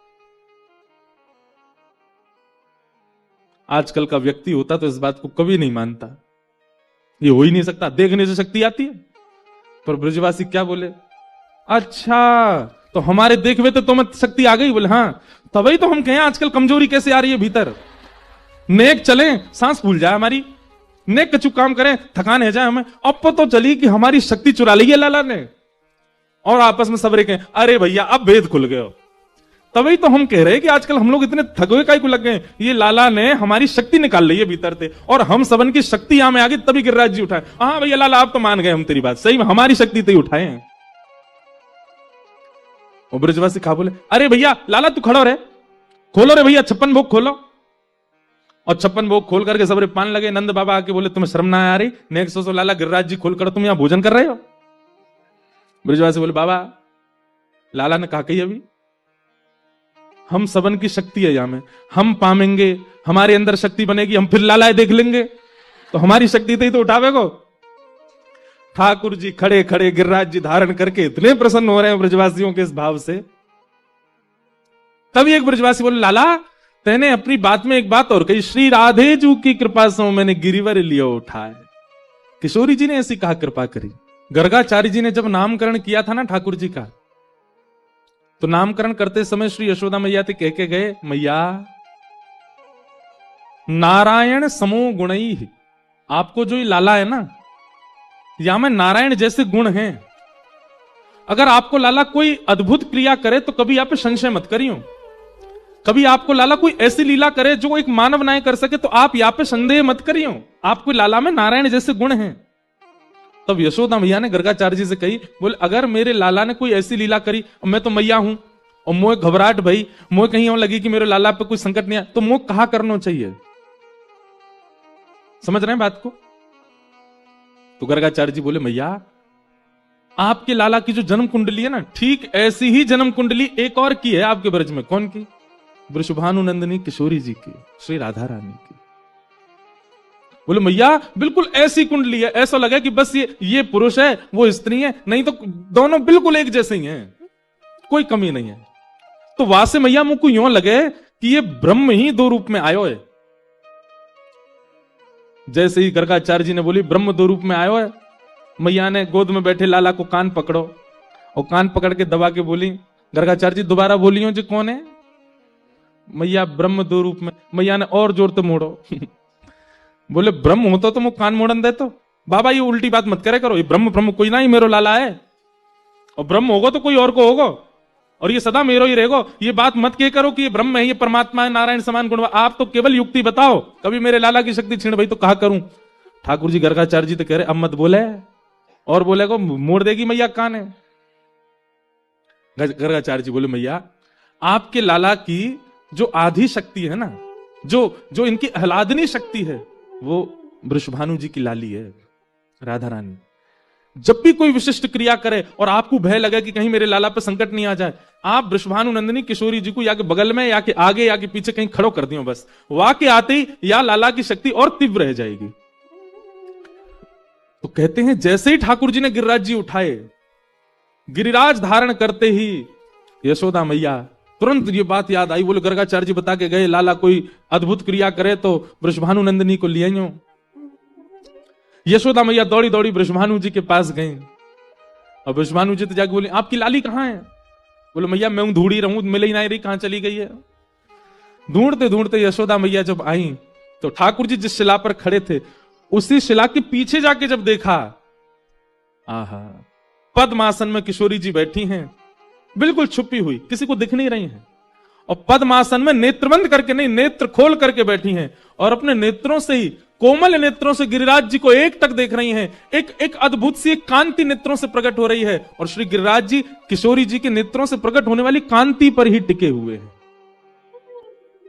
आजकल का व्यक्ति होता तो इस बात को कभी नहीं मानता, ये हो ही नहीं सकता, देखने से शक्ति आती है। पर ब्रजवासी क्या बोले, अच्छा तो हमारे देखवे तो तुम्हें शक्ति आ गई? बोले हाँ, तभी तो हम कहें आजकल कमजोरी कैसे आ रही है भीतर। नेक चले सांस भूल जाए हमारी, नेक कछु काम करें थकान है जाए हमें, अब तो चली कि हमारी शक्ति चुरा ली है लाला ने। और आपस में सबरे कहें अरे भैया अब भेद खुल गए हो, तभी तो हम कह रहे हैं कि आजकल हम लोग इतने थके काहे को लग गए। ये लाला ने हमारी शक्ति निकाल ली है भीतर से, और हम सबन की शक्ति यहां में आ गई, तभी गिरिराज जी उठाए। हाँ भैया लाला, आप तो मान गए हम तेरी बात, सही में हमारी शक्ति तो उठाए हैं। वो ब्रजवासी खा बोले, अरे भैया लाला तू खड़ो रे, खोलो रे भैया 56 भोग खोलो। और 56 भोग खोल करके सबरे पान लगे। नंद बाबा आके बोले, तुम्हें शर्म ना आ रही? नेक्स्ट सो लाला गिरिराज जी खोल कर तुम यहां भोजन कर रहे हो? ब्रजवासी बोले, बाबा लाला ने कहा कि अभी हम सबन की शक्ति है यहां में, हम पामेंगे, हमारे अंदर शक्ति बनेगी, हम फिर लालाए देख लेंगे, तो हमारी शक्ति तो उठावे को। ठाकुर जी खड़े खड़े गिरिराज जी धारण करके इतने प्रसन्न हो रहे हैं ब्रजवासियों के इस भाव से। तभी एक ब्रजवासी बोले, लाला तेने अपनी बात में एक बात और कही, श्री राधे जू की कृपा से मैंने गिरिवर लियो उठाए। किशोरी जी ने ऐसी कहा कृपा करी। गर्गाचार्य जी ने जब नामकरण किया था ना ठाकुर जी का, तो नामकरण करते समय श्री यशोदा मैया से कह के गए, मैया नारायण समो गुणई, आपको जो ये लाला है ना, या में नारायण जैसे गुण हैं। अगर आपको लाला कोई अद्भुत क्रिया करे तो कभी आप पे संशय मत करियो। कभी आपको लाला कोई ऐसी लीला करे जो एक मानव ना कर सके, तो आप यहां पे संदेह मत करियो, आपको लाला में नारायण जैसे गुण हैं। तब यशोदा मैया ने गर्गाचार्य जी से कही, बोले अगर मेरे लाला ने कोई ऐसी लीला करी, मैं तो मैया हूं और मोह घबराहट भाई, मोह कहीं और लगी कि मेरे लाला पे कोई संकट नहीं आया, तो मोह कहा करना चाहिए। समझ रहे हैं बात को? तो गर्गाचार्य जी बोले, मैया आपके लाला की जो जन्म कुंडली है ना, ठीक ऐसी ही जन्म कुंडली एक और की है आपके ब्रज में। कौन की? वृषभानुनंदिनी किशोरी जी की, श्री राधा रानी की। बोले मैया बिल्कुल ऐसी कुंडली है, ऐसा लगा कि बस ये पुरुष है वो स्त्री है, नहीं तो दोनों बिल्कुल एक जैसे ही हैं, कोई कमी नहीं है। तो वहां से मैया मुझको यूं लगे कि ये ब्रह्म ही दो रूप में आयो है। जैसे ही गर्गाचार्य जी ने बोली ब्रह्म दो रूप में आयो है, मैया ने गोद में बैठे लाला को कान पकड़ो और कान पकड़ के दबा के बोली, गर्गाचार्य जी दोबारा बोलियो जी कौन है? मैया ब्रह्म दो रूप में। मैया ने और जोर से मोड़ो बोले ब्रह्म होता तो मुझ कान मोड़न दे। तो बाबा ये उल्टी बात मत करे करो, ये ब्रह्म ब्रह्म कोई ना ही मेरो लाला है, और ब्रह्म होगा तो कोई और को होगा, और ये सदा मेरो ही रहेगा। ये बात मत कह करो कि ये ब्रह्म है, ये परमात्मा है, नारायण समान गुण। आप तो केवल युक्ति बताओ, कभी मेरे लाला की शक्ति छीन भाई तो कहा करूं। ठाकुर जी गर्गाचार्य जी तो कह रहे अब मत बोले, और बोले को मोड़ देगी मैया कान है। गर्गाचार्य जी बोले मैया आपके लाला की जो आधी शक्ति है ना, जो इनकी आह्लादनी शक्ति है, वो वृषभानु जी की लाली है राधा रानी। जब भी कोई विशिष्ट क्रिया करे और आपको भय लगे कि कहीं मेरे लाला पे संकट नहीं आ जाए, आप वृषभानु नंदिनी किशोरी जी को या के बगल में या के आगे या के पीछे कहीं खड़ो कर दियो, बस वहां के आते ही या लाला की शक्ति और तीव्र रह जाएगी। तो कहते हैं जैसे ही ठाकुर जी ने गिरिराज जी उठाए, गिरिराज धारण करते ही यशोदा मैया तुरंत ये बात याद आई। बोले गर्गाचार्य जी बता के गए लाला कोई अद्भुत क्रिया करे तो वृषभानु नंदिनी को ले आइयो। यशोदा मैया दौड़ी दौड़ी वृषभानु जी के पास गई, और वृषभानु जी तो जाके बोले आपकी लाली कहां है? बोले मैया मैं हूं, ढूंढी रहूं, मिल ही नहीं रही, कहां चली गई है? ढूंढते ढूंढते यशोदा मैया जब आई तो ठाकुर जी जिस शिला पर खड़े थे उसी शिला के पीछे जाके जब देखा, आहा, पद्मासन में किशोरी जी बैठी हैं, बिल्कुल छुपी हुई, किसी को दिख नहीं रही हैं, और पद्मासन में नेत्र बंद करके नहीं, नेत्र खोल करके बैठी हैं, और अपने नेत्रों से ही, कोमल नेत्रों से गिरिराज जी को एक टक देख रही हैं। एक अद्भुत सी एक कांति नेत्रों से प्रकट हो रही है, और श्री गिरिराज जी किशोरी जी के नेत्रों से प्रकट होने वाली कांति पर ही टिके हुए हैं।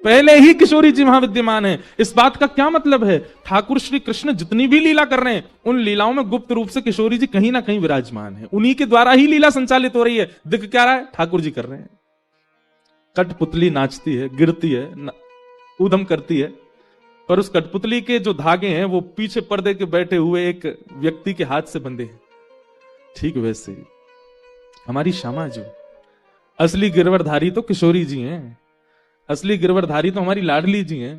पहले ही किशोरी जी वहां विद्यमान है। इस बात का क्या मतलब है? ठाकुर श्री कृष्ण जितनी भी लीला कर रहे हैं, उन लीलाओं में गुप्त रूप से किशोरी जी कहीं ना कहीं विराजमान है, उन्हीं के द्वारा ही लीला संचालित हो रही है। दिख क्या रहा है? ठाकुर जी कर रहे हैं। कठपुतली नाचती है, गिरती है, ऊधम करती है, पर उस कठपुतली के जो धागे हैं वो पीछे पर्दे के बैठे हुए एक व्यक्ति के हाथ से बंधे हैं। ठीक वैसे ही हमारी श्यामा जो असली गिरवरधारी तो किशोरी जी हैं, असली गिरवरधारी तो हमारी लाडली जी हैं।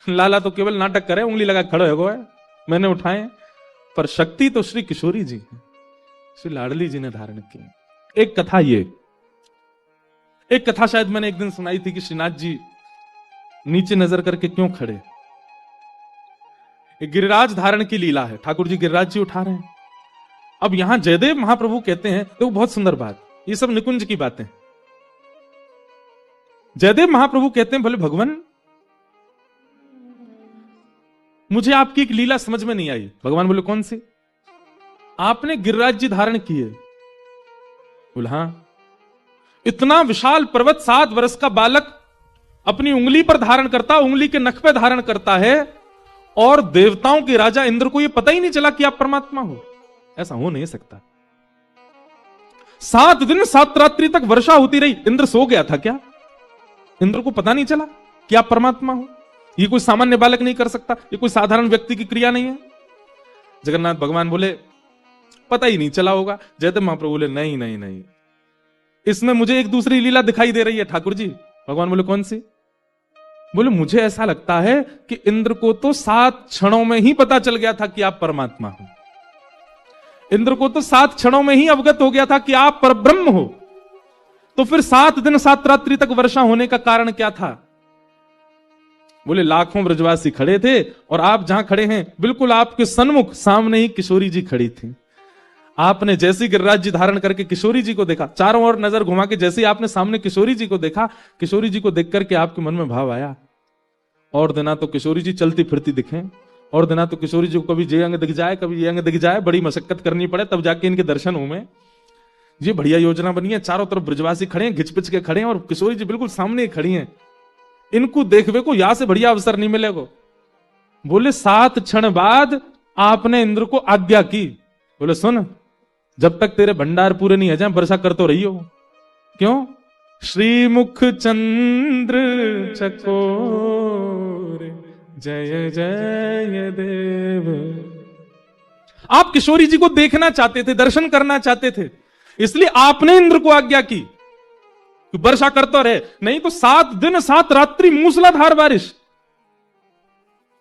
लाला तो केवल नाटक करे, उंगली लगा खड़े हो गए, मैंने उठाए, पर शक्ति तो श्री किशोरी जी है, श्री लाडली जी ने धारण की। एक कथा, एक कथा शायद मैंने एक दिन सुनाई थी कि श्रीनाथ जी नीचे नजर करके क्यों खड़े। एक गिरिराज धारण की लीला है, ठाकुर जी गिरिराज जी उठा रहे हैं। अब यहां जयदेव महाप्रभु कहते हैं, तो बहुत सुंदर बात, ये सब निकुंज की बातें। जयदेव महाप्रभु कहते हैं, बोले भगवान मुझे आपकी एक लीला समझ में नहीं आई। भगवान बोले कौन सी? आपने गिरिराज जी धारण किए। बोले हाँ। इतना विशाल पर्वत 7 वर्ष का बालक अपनी उंगली पर धारण करता, उंगली के नख पे धारण करता है, और देवताओं के राजा इंद्र को यह पता ही नहीं चला कि आप परमात्मा हो। ऐसा हो नहीं सकता। 7 दिन 7 रात्रि तक वर्षा होती रही। इंद्र सो गया था क्या? इंद्र को पता नहीं चला कि आप परमात्मा हो? ये कोई सामान्य बालक नहीं कर सकता, ये कोई साधारण व्यक्ति की क्रिया नहीं है। जगन्नाथ भगवान बोले पता ही नहीं चला होगा। जयदेव महाप्रभु बोले नहीं नहीं नहीं, इसमें मुझे एक दूसरी लीला दिखाई दे रही है ठाकुर जी। भगवान बोले कौन सी? बोले मुझे ऐसा लगता है कि इंद्र को तो 7 क्षणों में ही पता चल गया था कि आप परमात्मा हो। इंद्र को तो 7 क्षणों में ही अवगत हो गया था कि आप परब्रह्म हो। तो फिर 7 दिन 7 रात्रि तक वर्षा होने का कारण क्या था? बोले लाखों ब्रजवासी खड़े थे, और आप जहां खड़े हैं बिल्कुल आपके सन्मुख सामने ही किशोरी जी खड़ी थी। आपने जैसी गिरिराज जी धारण करके किशोरी जी को देखा, चारों ओर नजर घुमा के जैसे आपने सामने किशोरी जी को देखा, किशोरी जी को देख करके आपके मन में भाव आया, और दिना तो किशोरी जी चलती फिरती दिखें, और दिना तो किशोरी जी को कभी ये अंग दिख जाए, कभी ये अंग दिख जाए, बड़ी मशक्कत करनी पड़े तब जाके इनके दर्शन हो में। ये बढ़िया योजना बनी है। चारों तरफ ब्रजवासी खड़े हैं, घिच-पिच के खड़े हैं, और किशोरी जी बिल्कुल सामने खड़ी हैं। इनको देखवे को यहां से बढ़िया अवसर नहीं मिलेगा। बोले 7 क्षण बाद आपने इंद्र को आज्ञा की। बोले सुन, जब तक तेरे भंडार पूरे नहीं हो जाए वर्षा कर तो रही हो। क्यों? श्रीमुख चंद्र चकोर जय जय देव। आप किशोरी जी को देखना चाहते थे, दर्शन करना चाहते थे, इसलिए आपने इंद्र को आज्ञा की वर्षा कर तो रहे। नहीं तो 7 दिन 7 रात्रि मूसलाधार बारिश।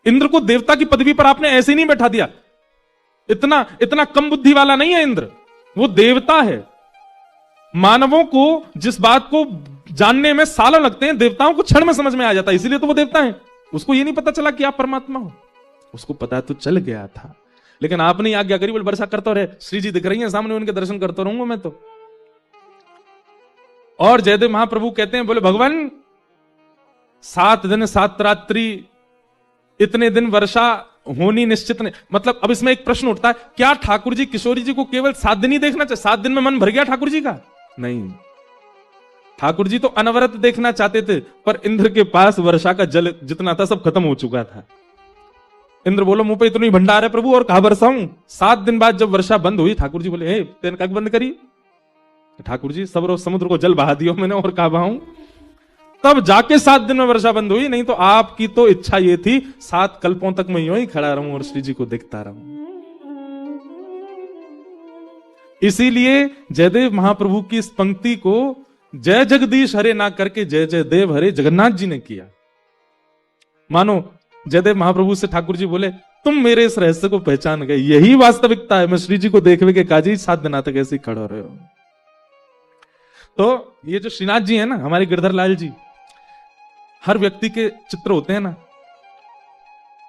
इंद्र को देवता की पदवी पर आपने ऐसे नहीं बैठा दिया। इतना कम बुद्धि वाला नहीं है इंद्र, वो देवता है। मानवों को जिस बात को जानने में सालों लगते हैं, देवताओं को क्षण में समझ में आ जाता है, इसीलिए तो वो देवता है। उसको ये नहीं पता चला कि आप परमात्मा हो, उसको पता तो चल गया था, लेकिन आपने आज्ञा करी। बोले वर्षा करता रहे, श्री जी दिख रही है सामने, उनके दर्शन करता रहूंगा मैं तो। और जयदेव महाप्रभु कहते हैं, बोले भगवान 7 दिन 7 रात्रि इतने दिन वर्षा होनी निश्चित नहीं। मतलब अब इसमें एक प्रश्न उठता है, क्या ठाकुर जी किशोरी जी को केवल 7 दिन ही देखना चाहिए? 7 दिन में मन भर गया ठाकुर जी का? नहीं, ठाकुर जी तो अनवरत देखना चाहते थे, पर इंद्र के पास वर्षा का जल जितना था सब खत्म हो चुका था। इंद्र बोलो मुंह पे इतनी भंडार है प्रभु, और कहां बरसाऊं? 7 दिन बाद जब वर्षा बंद हुई, ठाकुर जी बोले हे तेन कब बंद करी? ठाकुर जी सब समुद्र को जल बहा दियो मैंने, और कहा बहाऊं? तब जाके 7 दिन में वर्षा बंद हुई। नहीं तो आपकी तो इच्छा ये थी 7 कल्पों तक मैं यूं ही खड़ा रहूं और श्री जी को देखता रहूं। इसीलिए जयदेव महाप्रभु की इस पंक्ति को जय जगदीश हरे ना करके जय जय देव हरे जगन्नाथ जी ने किया। मानो जयदेव महाप्रभु से ठाकुर जी बोले तुम मेरे इस रहस्य को पहचान गए, यही वास्तविकता है। मैं श्री जी को देखने के काजी 7 दिन तक ऐसे ही खड़े रहे हो। तो ये जो श्रीनाथ जी है ना, हमारे गिरधर लाल जी, हर व्यक्ति के चित्र होते हैं ना,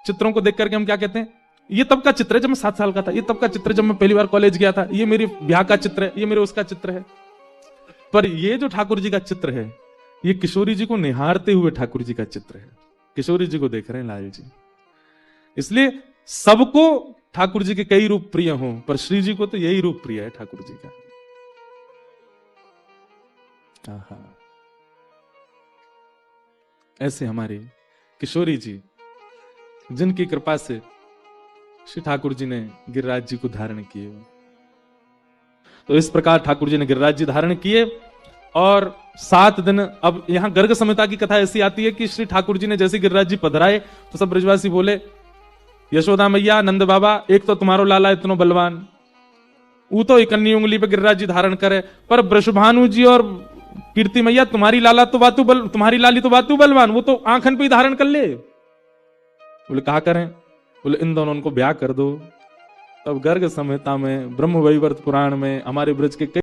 चित्रों को देख करके हम क्या कहते हैं? ये तब का चित्र है जब मैं 7 साल का था, ये तब का चित्र है जब मैं पहली बार कॉलेज गया था, ये मेरी ब्याह का चित्र है, ये मेरे उसका चित्र है। पर ये जो ठाकुर जी का चित्र है, ये किशोरी जी को निहारते हुए ठाकुर जी का चित्र है। किशोरी जी को देख रहे हैं लाल जी। इसलिए सबको ठाकुर जी के कई रूप प्रिय हों, पर श्री जी को तो यही रूप प्रिय है ठाकुर जी का। ऐसे हमारे किशोरी जी, जिनकी कृपा से श्री ठाकुर जी ने गिरिराज जी को धारण किए। तो इस प्रकार ठाकुर जी ने गिरिराज जी धारण किए, और 7 दिन। अब यहां गर्ग संहिता की कथा ऐसी आती है कि श्री ठाकुर जी ने जैसे गिरिराज जी पधराए तो सब ब्रजवासी बोले यशोदा मैया, नंद बाबा, एक तो तुम्हारो लाला इतनो बलवान, वो तो एक अन्नी उंगली पे गिरिराज जी धारण करे, पर वृषभानु जी और कीर्ति मैया तुम्हारी लाला तो वातु बल, तुम्हारी लाली तो वातु बलवान, वो तो आंखन पे ही धारण कर ले। बोले कहा करें? बोले इन दोनों को ब्याह कर दो। तब गर्ग संहिता में, ब्रह्म वैवर्त पुराण में, हमारे ब्रज के